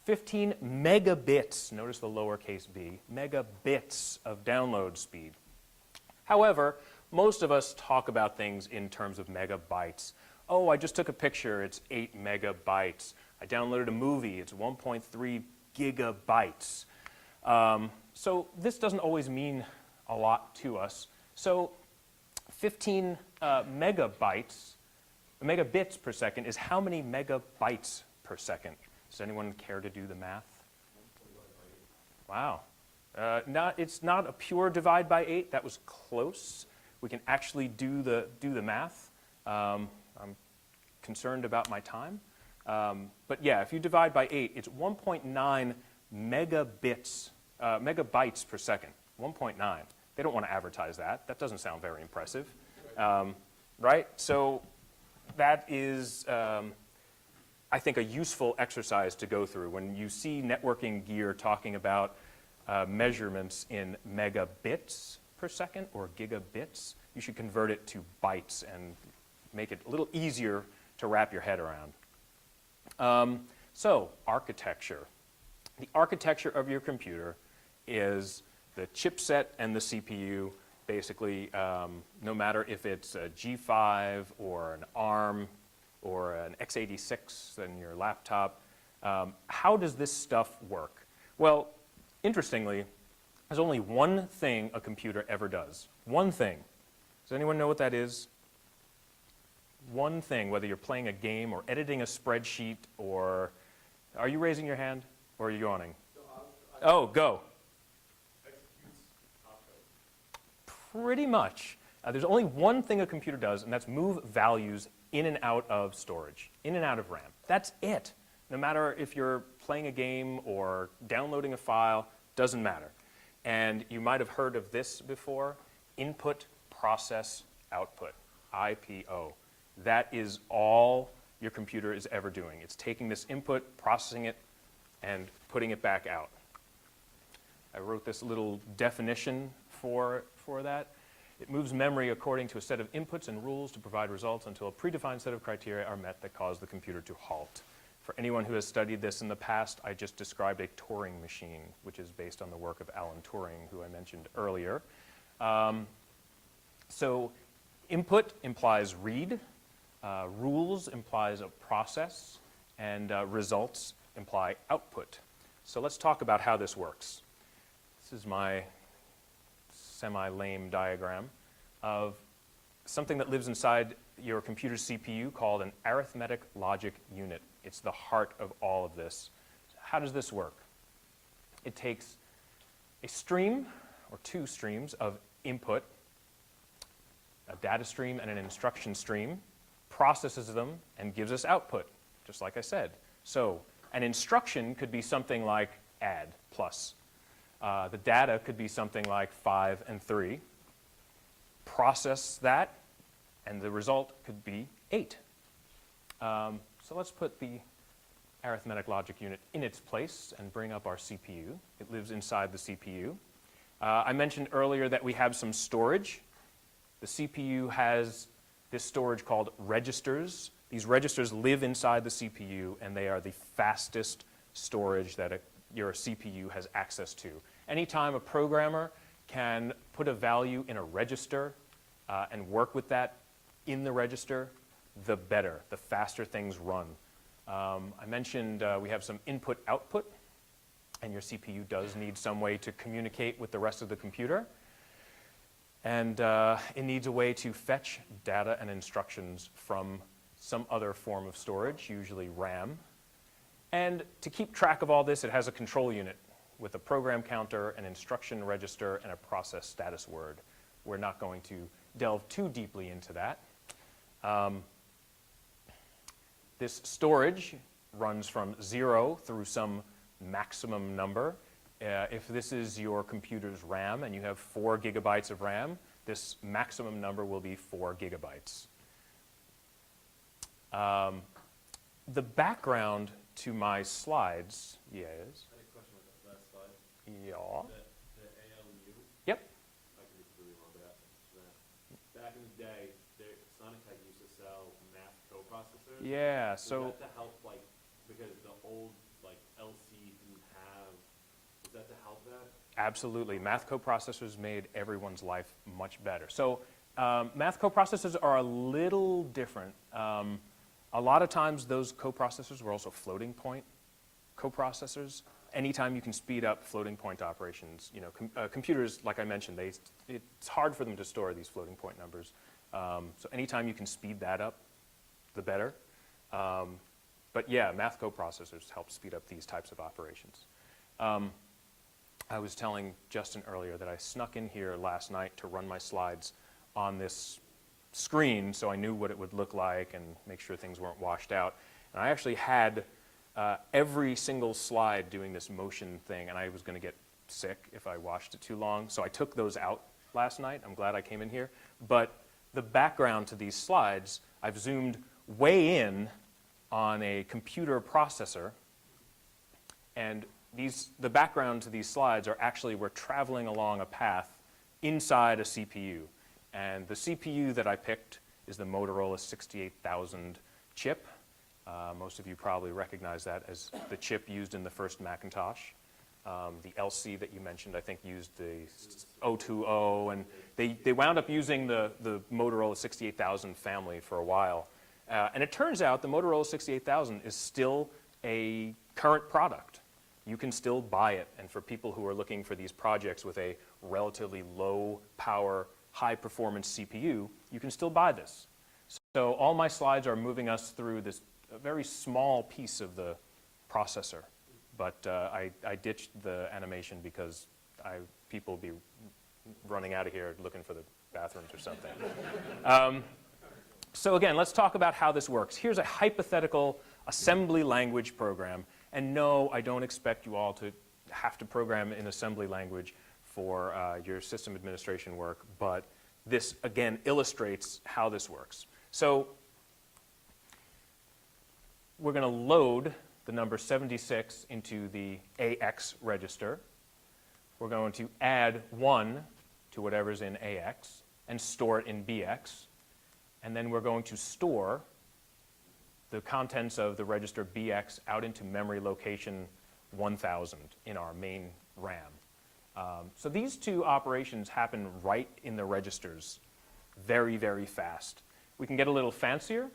15 megabits, notice the lowercase b, megabits of download speed. However, most of us talk about things in terms of megabytes. Oh, I just took a picture, it's 8 megabytes. I downloaded a movie, it's 1.3 gigabytes. So this doesn't always mean a lot to us. So 15 megabits per second is how many megabytes per second? Does anyone care to do the math? Wow. It's not a pure divide by 8. That was close. We can actually do the math. I'm concerned about my time. But yeah, if you divide by 8, it's 1.9 megabytes per second. 1.9. They don't want to advertise that. That doesn't sound very impressive. Right? So that is, I think, a useful exercise to go through. When you see networking gear talking about measurements in megabits per second or gigabits, you should convert it to bytes and make it a little easier to wrap your head around. So, architecture. The architecture of your computer is the chipset and the CPU. Basically, no matter if it's a G5 or an ARM or an x86 in your laptop, how does this stuff work? Well, interestingly, there's only one thing a computer ever does. One thing. Does anyone know what that is? One thing, whether you're playing a game or editing a spreadsheet or... Are you raising your hand or are you yawning? Oh, go. Pretty much. There's only one thing a computer does, and that's move values in and out of storage, in and out of RAM. That's it. No matter if you're playing a game or downloading a file, doesn't matter. And you might have heard of this before, input, process, output, IPO. That is all your computer is ever doing. It's taking this input, processing it, and putting it back out. I wrote this little definition for that. It moves memory according to a set of inputs and rules to provide results until a predefined set of criteria are met that cause the computer to halt. For anyone who has studied this in the past, I just described a Turing machine, which is based on the work of Alan Turing, who I mentioned earlier. So input implies read, rules implies a process, and results imply output. So let's talk about how this works. This is my semi-lame diagram of something that lives inside your computer's CPU called an arithmetic logic unit. It's the heart of all of this. How does this work? It takes a stream or two streams of input, a data stream and an instruction stream, processes them and gives us output, just like I said. So an instruction could be something like add, plus. The data could be something like 5 and 3. Process that, and the result could be 8. So let's put the arithmetic logic unit in its place and bring up our CPU. It lives inside the CPU. I mentioned earlier that we have some storage. The CPU has this storage called registers. These registers live inside the CPU, and they are the fastest storage that your CPU has access to. Anytime a programmer can put a value in a register and work with that in the register, the better, the faster things run. I mentioned we have some input-output, and your CPU does need some way to communicate with the rest of the computer. And it needs a way to fetch data and instructions from some other form of storage, usually RAM. And to keep track of all this, it has a control unit with a program counter, an instruction register, and a process status word. We're not going to delve too deeply into that. This storage runs from 0 through some maximum number. If this is your computer's RAM and you have 4 gigabytes of RAM, this maximum number will be 4 gigabytes. The background to my slides, yes? I had a question with that last slide. Yeah. The ALU. Yep. I could be really wrong, but back in the day, Sonictech used to sell math coprocessors. Yeah, Was so that to help, like, because the old, like, LC didn't have, was that to help that? absolutely. Math coprocessors made everyone's life much better. So math coprocessors are a little different. A lot of times those coprocessors were also floating point coprocessors. Anytime you can speed up floating point operations, you know, computers, like I mentioned, it's hard for them to store these floating point numbers. So anytime you can speed that up, the better. But yeah, math coprocessors help speed up these types of operations. I was telling Justin earlier that I snuck in here last night to run my slides on this screen so I knew what it would look like and make sure things weren't washed out. And I actually had every single slide doing this motion thing, and I was going to get sick if I watched it too long. So I took those out last night. I'm glad I came in here. But the background to these slides, I've zoomed weigh in on a computer processor, and the background to these slides are actually we're traveling along a path inside a CPU. And the CPU that I picked is the Motorola 68000 chip. Most of you probably recognize that as the chip used in the first Macintosh. The LC that you mentioned, I think, used the 020, and they wound up using the Motorola 68000 family for a while. And it turns out the Motorola 68000 is still a current product. You can still buy it, and for people who are looking for these projects with a relatively low power, high performance CPU, you can still buy this. So all my slides are moving us through this very small piece of the processor. But I ditched the animation because people will be running out of here looking for the bathrooms or something. So again, let's talk about how this works. Here's a hypothetical assembly language program. And no, I don't expect you all to have to program in assembly language for your system administration work. But this, again, illustrates how this works. So we're going to load the number 76 into the AX register. We're going to add 1 to whatever's in AX and store it in BX. And then we're going to store the contents of the register BX out into memory location 1000 in our main RAM. So these two operations happen right in the registers very, very fast. We can get a little fancier,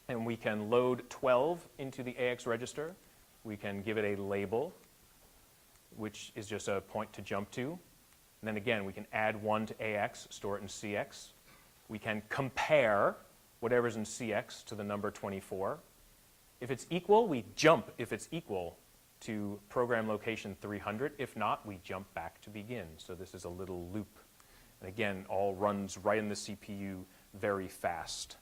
and we can load 12 into the AX register. We can give it a label, which is just a point to jump to. And then again, we can add 1 to AX, store it in CX. We can compare whatever's in CX to the number 24. If it's equal, we jump if it's equal to program location 300. If not, we jump back to begin. So this is a little loop. And again, all runs right in the CPU very fast.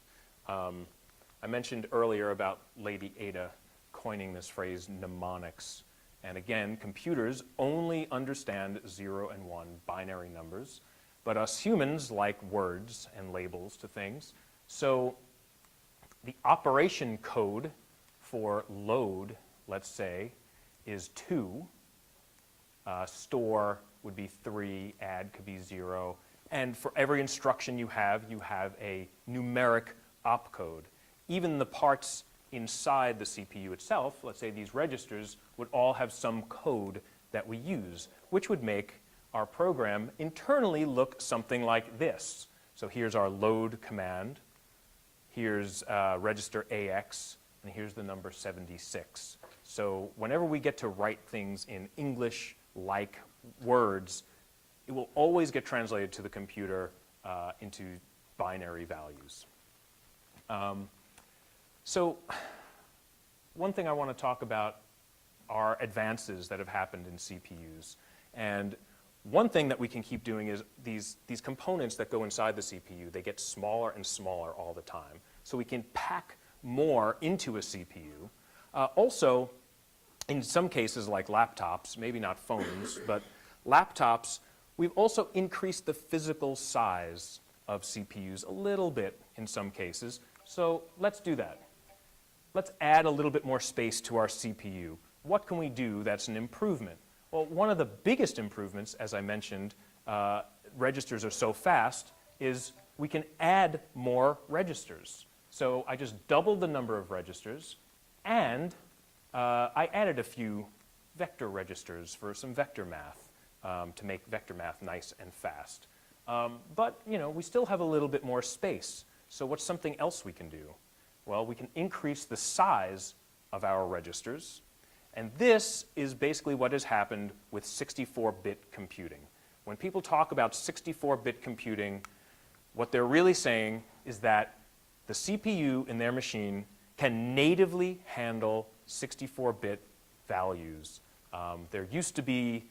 I mentioned earlier about Lady Ada coining this phrase mnemonics. And again, computers only understand 0 and 1 binary numbers, but us humans like words and labels to things. So the operation code for load, let's say, is 2. Store would be 3, add could be 0. And for every instruction you have a numeric opcode. Even the parts inside the CPU itself, let's say these registers, would all have some code that we use, which would make our program internally look something like this. So here's our load command. Here's register AX, and here's the number 76. So whenever we get to write things in English-like words, it will always get translated to the computer into binary values. So one thing I want to talk about are advances that have happened in CPUs. And one thing that we can keep doing is these components that go inside the CPU, they get smaller and smaller all the time. So we can pack more into a CPU. Also, in some cases like laptops, maybe not phones, but laptops, we've also increased the physical size of CPUs a little bit in some cases. So let's do that. Let's add a little bit more space to our CPU. What can we do that's an improvement? Well, one of the biggest improvements, as I mentioned, registers are so fast, is we can add more registers. So I just doubled the number of registers, and I added a few vector registers for some vector math to make vector math nice and fast. But we still have a little bit more space. So what's something else we can do? Well, we can increase the size of our registers. And this is basically what has happened with 64-bit computing. When people talk about 64-bit computing, what they're really saying is that the CPU in their machine can natively handle 64-bit values. There used to be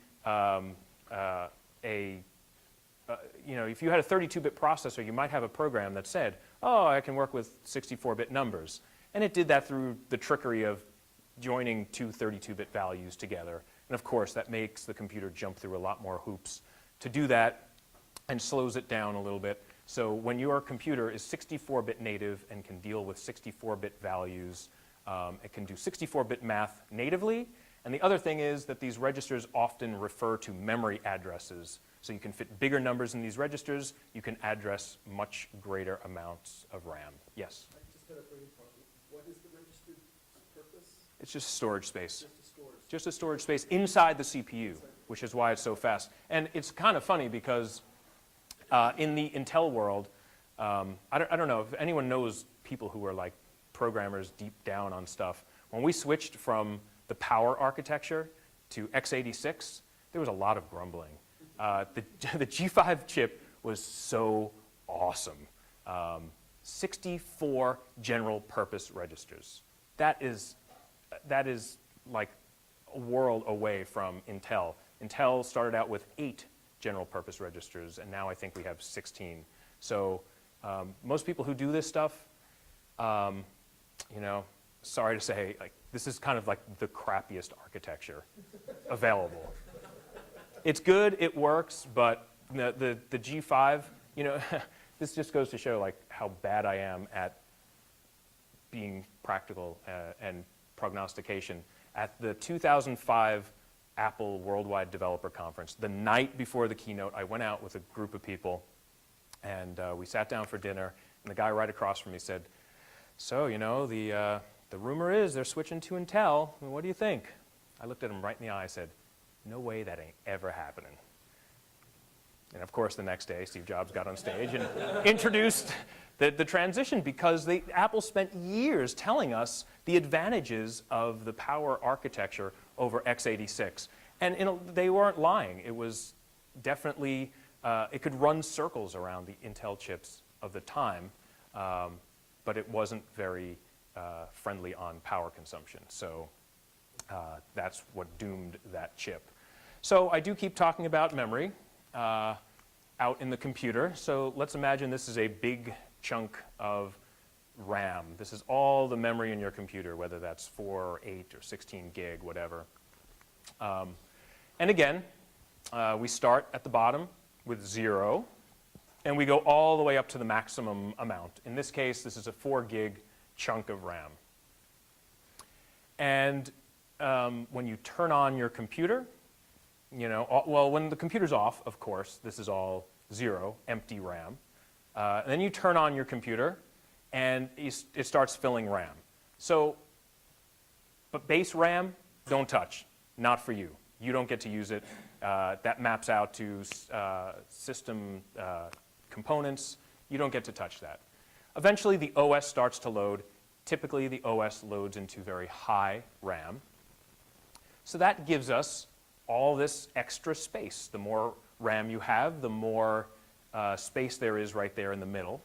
if you had a 32-bit processor, you might have a program that said, oh, I can work with 64-bit numbers. And it did that through the trickery of joining two 32-bit values together. And of course, that makes the computer jump through a lot more hoops to do that and slows it down a little bit. So when your computer is 64-bit native and can deal with 64-bit values, it can do 64-bit math natively. And the other thing is that these registers often refer to memory addresses. So you can fit bigger numbers in these registers. You can address much greater amounts of RAM. Yes? I just had a brain fart. What is the registered purpose? It's just storage space. Just a storage. Just a storage space inside the CPU, which is why it's so fast. And it's kind of funny because in the Intel world, I don't know if anyone knows people who are like programmers deep down on stuff. When we switched from the power architecture to x86, there was a lot of grumbling. The G5 chip was so awesome. 64 general purpose registers. That is like a world away from Intel. Intel started out with 8 general purpose registers, and now I think we have 16. So most people who do this stuff, you know, sorry to say, like, this is kind of like the crappiest architecture available. It's good, it works, but the G5, you know, this just goes to show like how bad I am at being practical and prognostication. At the 2005 Apple Worldwide Developer Conference, the night before the keynote, I went out with a group of people, and we sat down for dinner, and the guy right across from me said, so, you know, the rumor is they're switching to Intel. I mean, what do you think? I looked at him right in the eye and said, no way, that ain't ever happening. And of course, the next day, Steve Jobs got on stage and introduced the transition, because Apple spent years telling us the advantages of the power architecture over x86. And they weren't lying. It was definitely, it could run circles around the Intel chips of the time, but it wasn't very friendly on power consumption. So that's what doomed that chip. So I do keep talking about memory out in the computer. So let's imagine this is a big chunk of RAM. This is all the memory in your computer, whether that's 4 or 8 or 16 gig, whatever. And again, we start at the bottom with 0, and we go all the way up to the maximum amount. In this case, this is a 4 gig chunk of RAM. And when you turn on your computer, you know, well, when the computer's off, of course, this is all 0, empty RAM. And then you turn on your computer, and it starts filling RAM. So, but base RAM, don't touch. Not for you. You don't get to use it. That maps out to system components. You don't get to touch that. Eventually, the OS starts to load. Typically, the OS loads into very high RAM. So that gives us all this extra space. The more RAM you have, the more space there is right there in the middle.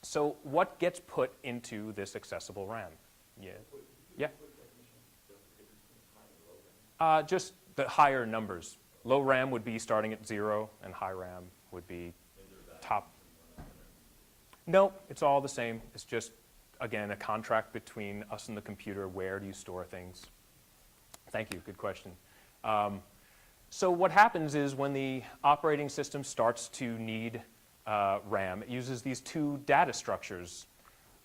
So what gets put into this accessible RAM? Yeah. Yeah. Just the higher numbers. Low RAM would be starting at 0, and high RAM would be top. No, it's all the same. It's just, again, a contract between us and the computer. Where do you store things? Thank you. Good question. So what happens is when the operating system starts to need RAM, it uses these 2 data structures,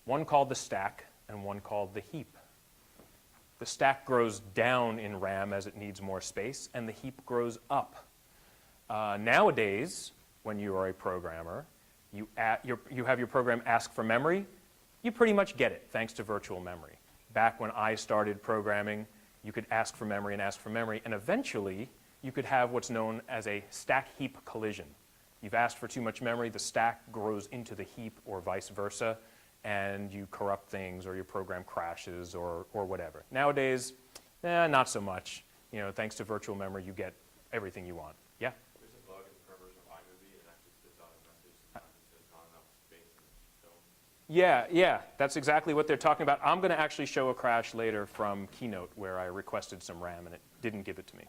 one called the stack and one called the heap. The stack grows down in RAM as it needs more space, and the heap grows up. Nowadays, when you are a programmer, you have your program ask for memory, you pretty much get it thanks to virtual memory. Back when I started programming, you could ask for memory, and eventually you could have what's known as a stack-heap collision. You've asked for too much memory, the stack grows into the heap, or vice versa, and you corrupt things, or your program crashes, or whatever. Nowadays, not so much. You know, thanks to virtual memory, you get everything you want. Yeah? There's a bug in the current version of iMovie, it actually spits out a message sometimes that says not enough space in the film. Yeah, that's exactly what they're talking about. I'm going to actually show a crash later from Keynote where I requested some RAM and it didn't give it to me.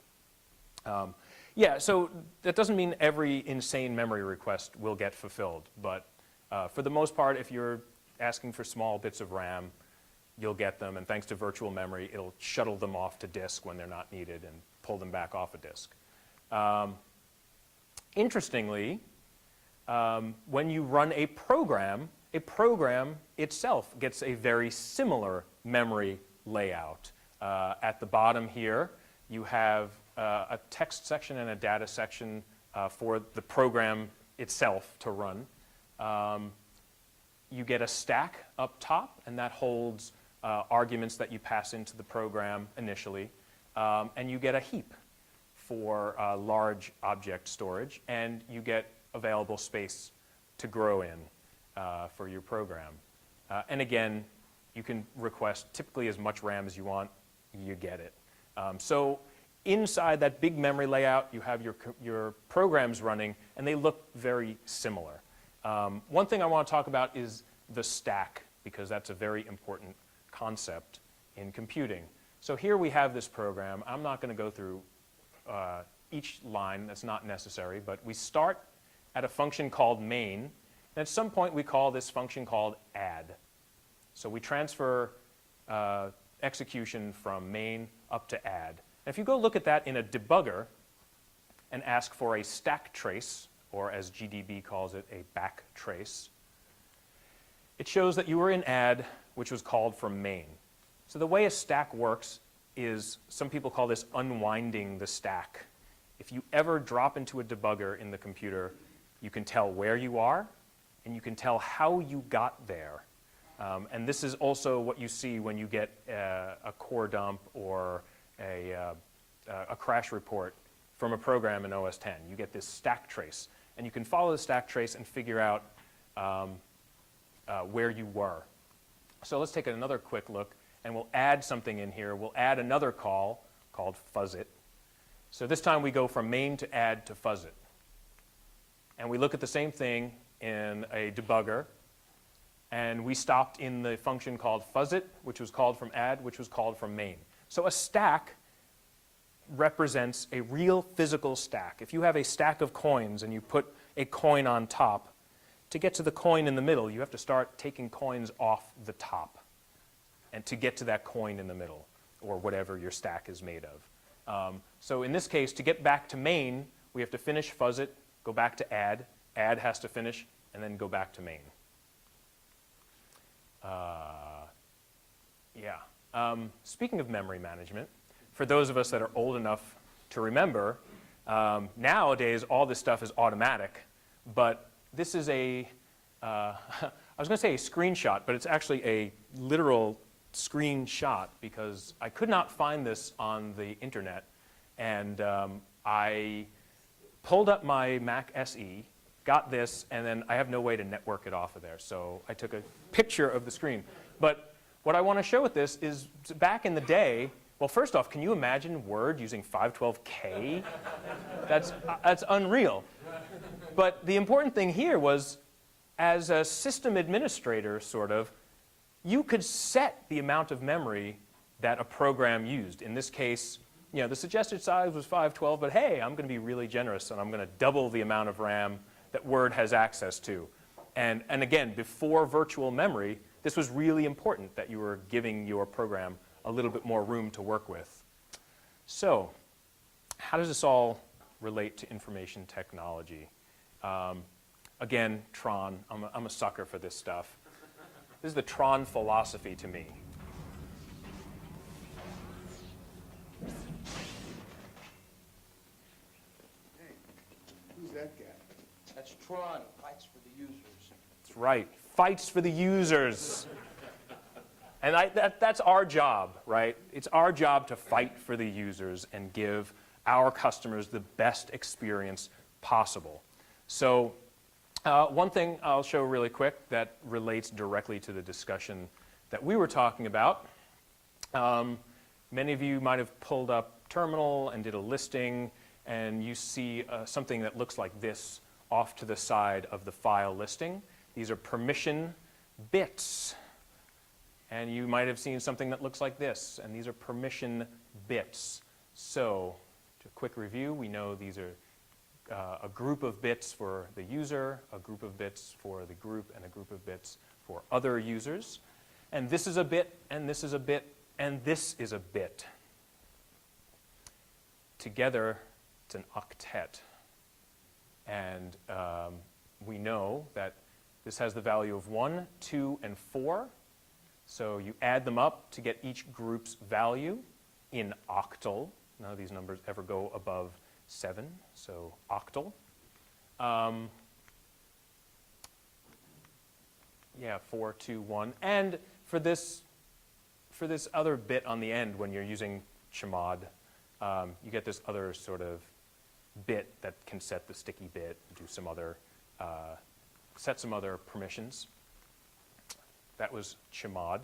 Yeah, so that doesn't mean every insane memory request will get fulfilled, but for the most part, if you're asking for small bits of RAM, you'll get them, and thanks to virtual memory, it'll shuttle them off to disk when they're not needed and pull them back off a disk. Interestingly, when you run a program itself gets a very similar memory layout. At the bottom here, you have a text section and a data section for the program itself to run. You get a stack up top, and that holds arguments that you pass into the program initially. And you get a heap for large object storage, and you get available space to grow in for your program. And again, you can request typically as much RAM as you want, you get it. So inside that big memory layout, you have your programs running, and they look very similar. One thing I want to talk about is the stack, because that's a very important concept in computing. So here we have this program. I'm not going to go through each line. That's not necessary. But we start at a function called main. And at some point, we call this function called add. So we transfer execution from main up to add. And if you go look at that in a debugger and ask for a stack trace, or as GDB calls it, a back trace, it shows that you were in add, which was called from main. So the way a stack works is, some people call this unwinding the stack. If you ever drop into a debugger in the computer, you can tell where you are, and you can tell how you got there. And this is also what you see when you get a core dump or a crash report from a program in OS X. You get this stack trace, and you can follow the stack trace and figure out where you were. So let's take another quick look, and we'll add something in here. We'll add another call called fuzzit. So this time we go from main to add to fuzzit. And we look at the same thing in a debugger, and we stopped in the function called fuzzit, which was called from add, which was called from main. So a stack represents a real physical stack. If you have a stack of coins and you put a coin on top, to get to the coin in the middle, you have to start taking coins off the top and to get to that coin in the middle, or whatever your stack is made of. So in this case, to get back to main, we have to finish fuzzit, go back to add has to finish, and then go back to main. Speaking of memory management, for those of us that are old enough to remember, nowadays all this stuff is automatic, but this is I was going to say a screenshot, but it's actually a literal screenshot, because I could not find this on the internet, and I pulled up my Mac SE, got this, and then I have no way to network it off of there, so I took a picture of the screen. But what I want to show with this is, back in the day, well, first off, can you imagine Word using 512K? That's unreal. But the important thing here was, as a system administrator, sort of, you could set the amount of memory that a program used. In this case, the suggested size was 512, but hey, I'm going to be really generous, and I'm going to double the amount of RAM that Word has access to. And again, before virtual memory, this was really important, that you were giving your program a little bit more room to work with. So, how does this all relate to information technology? Again, Tron. I'm a sucker for this stuff. This is the Tron philosophy to me. Hey, who's that guy? That's Tron, fights for the users. That's right. Fights for the users. And that's our job, right? It's our job to fight for the users and give our customers the best experience possible. So one thing I'll show really quick that relates directly to the discussion that we were talking about. Many of you might have pulled up Terminal and did a listing, and you see something that looks like this off to the side of the file listing. These are permission bits. And you might have seen something that looks like this, and these are permission bits. So, to a quick review, we know these are a group of bits for the user, a group of bits for the group, and a group of bits for other users. And this is a bit, and this is a bit, and this is a bit. Together, it's an octet. And we know that this has the value of 1, 2, and 4. So you add them up to get each group's value in octal. None of these numbers ever go above 7, so octal. Yeah, 4, 2, 1. And for this other bit on the end, when you're using chmod, you get this other sort of bit that can set the sticky bit, do some other, set some other permissions. That was chmod.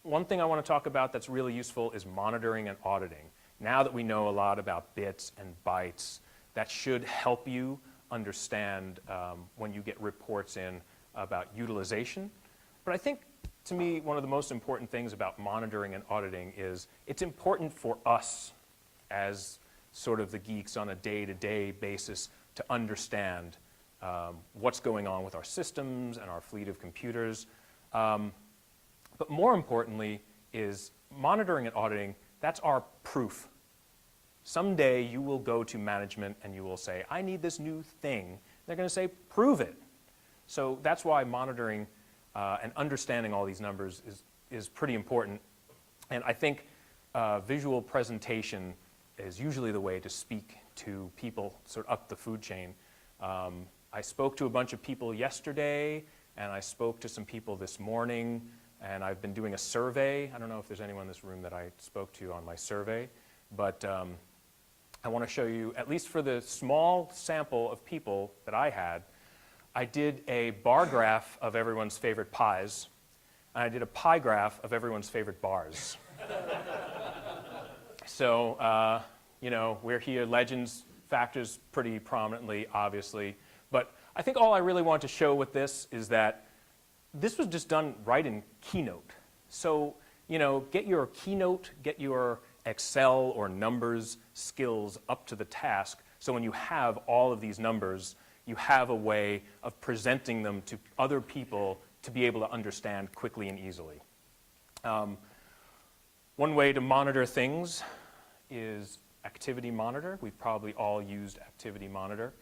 One thing I want to talk about that's really useful is monitoring and auditing. Now that we know a lot about bits and bytes, that should help you understand when you get reports in about utilization. But I think, to me, one of the most important things about monitoring and auditing is it's important for us as sort of the geeks on a day-to-day basis to understand what's going on with our systems and our fleet of computers. But more importantly is monitoring and auditing, that's our proof. Someday you will go to management and you will say, I need this new thing. They're going to say, prove it. So that's why monitoring and understanding all these numbers is pretty important. And I think visual presentation is usually the way to speak to people sort of up the food chain. I spoke to a bunch of people yesterday, and I spoke to some people this morning, and I've been doing a survey. I don't know if there's anyone in this room that I spoke to on my survey, but I want to show you, at least for the small sample of people that I had, I did a bar graph of everyone's favorite pies, and I did a pie graph of everyone's favorite bars. So, you know, we're here, legends, factors pretty prominently, obviously. But I think all I really want to show with this is that this was just done right in Keynote. So, you know, get your Keynote, get your Excel or numbers skills up to the task, so when you have all of these numbers, you have a way of presenting them to other people to be able to understand quickly and easily. One way to monitor things is Activity Monitor. We've probably all used Activity Monitor.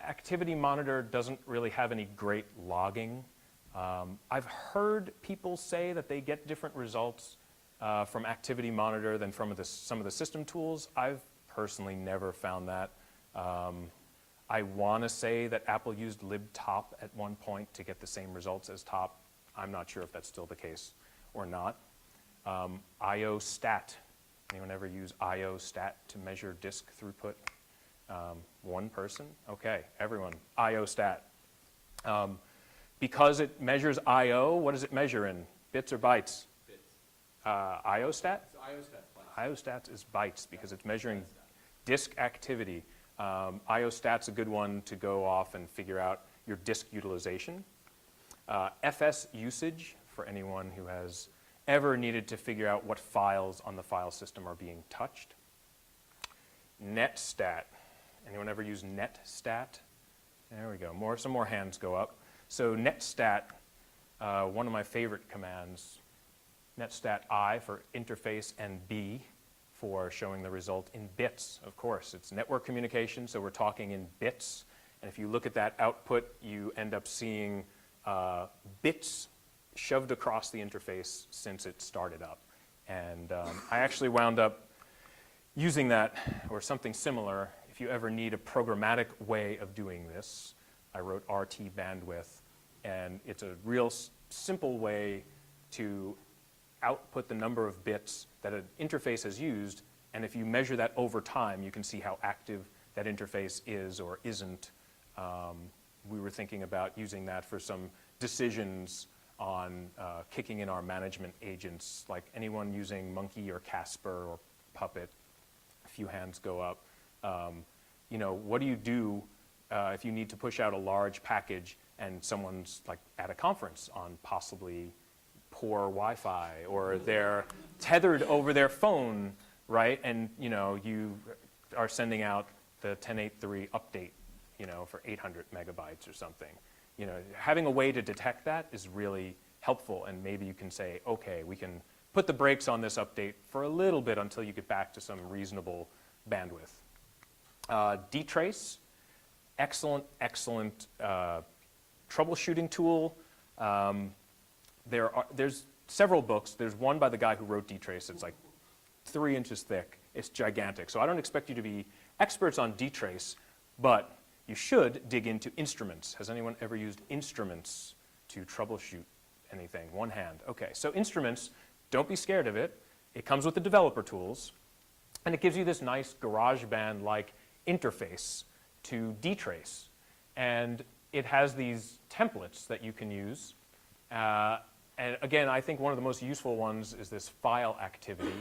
Activity Monitor doesn't really have any great logging. I've heard people say that they get different results from Activity Monitor than from some of the system tools. I've personally never found that. I want to say that Apple used libtop at one point to get the same results as top. I'm not sure if that's still the case or not. I/O stat. Anyone ever use I/O stat to measure disk throughput? One person? Okay, everyone. I/O stat. Because it measures I/O, what does it measure in? Bits or bytes? Bits. I/O stat? So IO stat plus. I/O stat is bytes because it's measuring disk activity. I/O stat's a good one to go off and figure out your disk utilization. FS usage, for anyone who has ever needed to figure out what files on the file system are being touched. Netstat. Anyone ever use netstat? There we go. Some more hands go up. So netstat, one of my favorite commands, netstat I for interface and B for showing the result in bits, of course. It's network communication, so we're talking in bits. And if you look at that output, you end up seeing bits shoved across the interface since it started up. And I actually wound up using that, or something similar, if you ever need a programmatic way of doing this. I wrote RT bandwidth, and it's a real simple way to output the number of bits that an interface has used, and if you measure that over time, you can see how active that interface is or isn't. We were thinking about using that for some decisions on kicking in our management agents, like anyone using Monkey or Casper or Puppet. A few hands go up. You know, what do you do if you need to push out a large package and someone's like at a conference on possibly poor Wi-Fi, or they're tethered over their phone, right? And you know, you are sending out the 10.8.3 update, you know, for 800 megabytes or something. You know, having a way to detect that is really helpful, and maybe you can say, okay, we can put the brakes on this update for a little bit until you get back to some reasonable bandwidth. Dtrace, excellent troubleshooting tool. There's several books. There's one by the guy who wrote dtrace. It's like 3 inches thick. It's gigantic. So I don't expect you to be experts on dtrace, but you should dig into instruments. Has anyone ever used instruments to troubleshoot anything? One hand. Okay, so instruments, don't be scared of it. It comes with the developer tools, and it gives you this nice GarageBand-like interface to dtrace. And it has these templates that you can use. And again, I think one of the most useful ones is this file activity.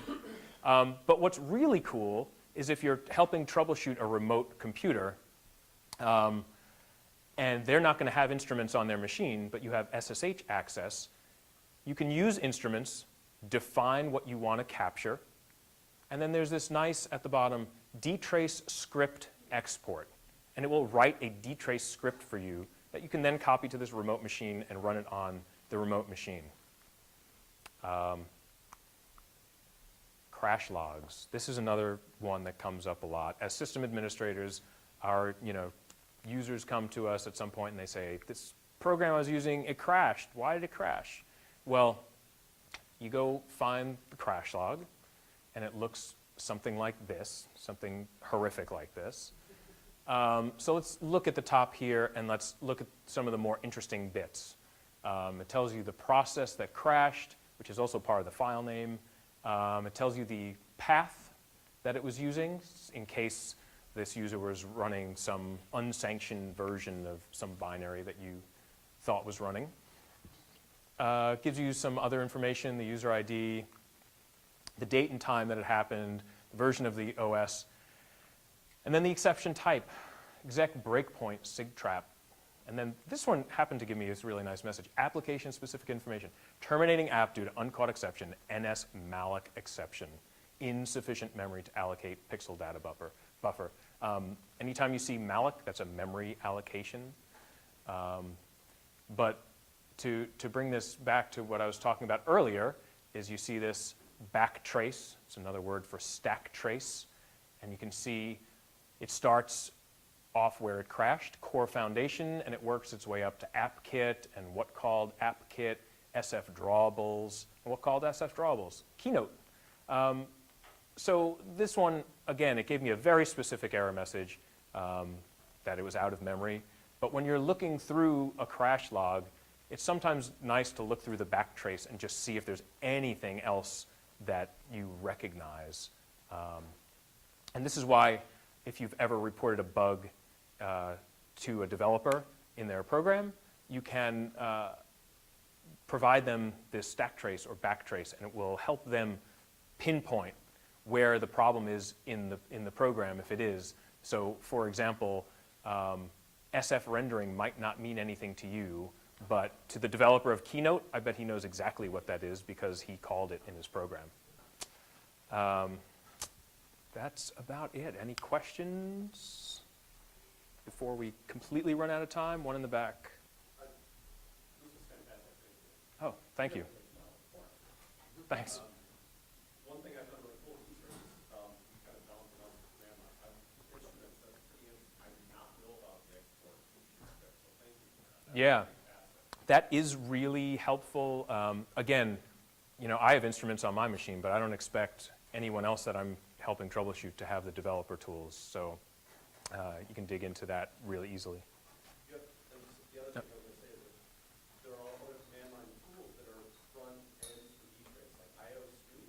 But what's really cool is if you're helping troubleshoot a remote computer, and they're not going to have instruments on their machine, but you have SSH access, you can use instruments, define what you want to capture, and then there's this nice, at the bottom, dtrace script export. And it will write a dtrace script for you that you can then copy to this remote machine and run it on the remote machine. Crash logs. This is another one that comes up a lot. As system administrators, our users come to us at some point and they say, this program I was using, it crashed. Why did it crash? Well, you go find the crash log, and it looks something like this, something horrific like this. So let's look at the top here, and let's look at some of the more interesting bits. It tells you the process that crashed, which is also part of the file name. It tells you the path that it was using, in case this user was running some unsanctioned version of some binary that you thought was running. Gives you some other information, the user ID, the date and time that it happened, the version of the OS, and then the exception type, exec breakpoint sigtrap. And then this one happened to give me this really nice message. Application-specific information. Terminating app due to uncaught exception, NS malloc exception. Insufficient memory to allocate pixel data buffer. Anytime you see malloc, that's a memory allocation. But to bring this back to what I was talking about earlier, is you see this backtrace. It's another word for stack trace. And you can see it starts off where it crashed, core foundation, and it works its way up to AppKit and what called AppKit, SF drawables, and what called SF drawables, Keynote. So this one, again, it gave me a very specific error message that it was out of memory. But when you're looking through a crash log, it's sometimes nice to look through the backtrace and just see if there's anything else that you recognize. And this is why, if you've ever reported a bug to a developer in their program, you can provide them this stack trace or backtrace, and it will help them pinpoint where the problem is in the program, if it is. So, for example, SF rendering might not mean anything to you, but to the developer of Keynote, I bet he knows exactly what that is because he called it in his program. That's about it. Any questions before we completely run out of time? One in the back. This is fantastic. Oh, thank you. Thanks. One thing I found really cool is kind of balancing out the command line. Instruments, that's pretty interesting. I did not know about the export feature there, so thank you for that. Yeah, that is really helpful. Again, I have instruments on my machine, but I don't expect anyone else that I'm helping troubleshoot to have the developer tools. So you can dig into that really easily. Yep. And the other thing I was going to say is that there are other command line tools that are front end for dtrace, like IOStream.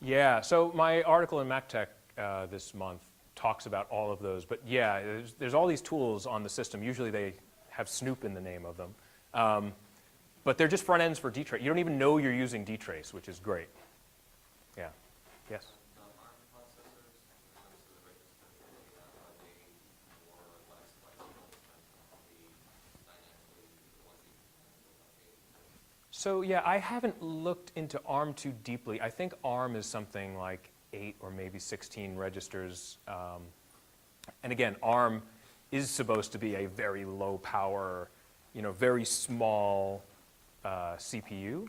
Yeah, so my article in MacTech this month talks about all of those. But yeah, there's all these tools on the system. Usually they have Snoop in the name of them. But they're just front ends for dtrace. You don't even know you're using dtrace, which is great. Yeah. Yes? ARM processors, in terms of the register, are they more or less flexible in terms of the dynamically, the ones that you can update? So yeah, I haven't looked into ARM too deeply. I think ARM is something like 8 or maybe 16 registers. And again, ARM is supposed to be a very low power, very small CPU.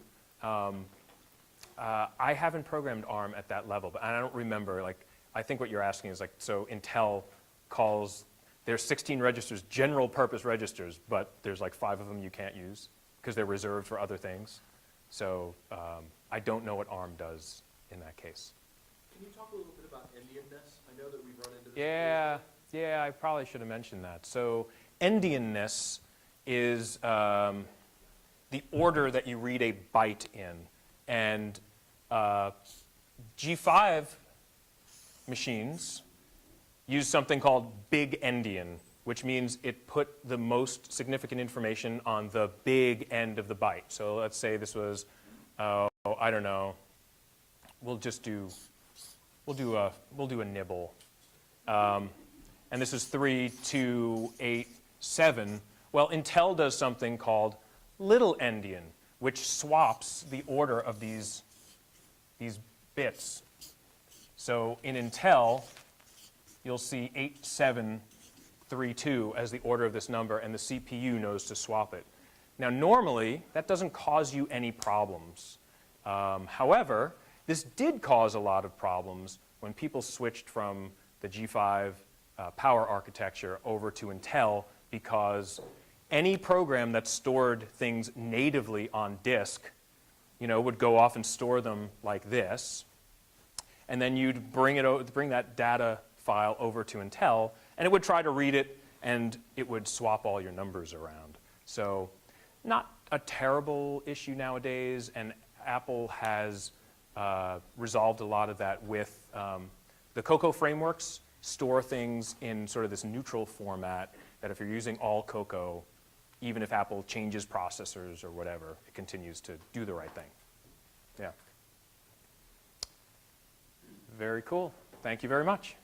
I haven't programmed ARM at that level, but I don't remember. I think what you're asking is so Intel calls There's 16 registers, general purpose registers, but there's like 5 of them you can't use because they're reserved for other things. So I don't know what ARM does in that case. Can you talk a little bit about endianness? I know that we've run into this. Yeah, I probably should have mentioned that. So endianness is the order that you read a byte in. And G5 machines use something called big endian, which means it put the most significant information on the big end of the byte. So let's say this was, I don't know, we'll do a nibble. And this is 3, 2, 8, 7. Well, Intel does something called little endian, which swaps the order of these bits. So in Intel, you'll see 8732 as the order of this number, and the CPU knows to swap it. Now, normally, that doesn't cause you any problems. However, this did cause a lot of problems when people switched from the G5 power architecture over to Intel, because any program that stored things natively on disk, would go off and store them like this, and then you'd bring that data file over to Intel, and it would try to read it, and it would swap all your numbers around. So not a terrible issue nowadays, and Apple has resolved a lot of that with the Cocoa frameworks. Store things in sort of this neutral format that if you're using all Cocoa, even if Apple changes processors or whatever, it continues to do the right thing. Yeah. Very cool. Thank you very much.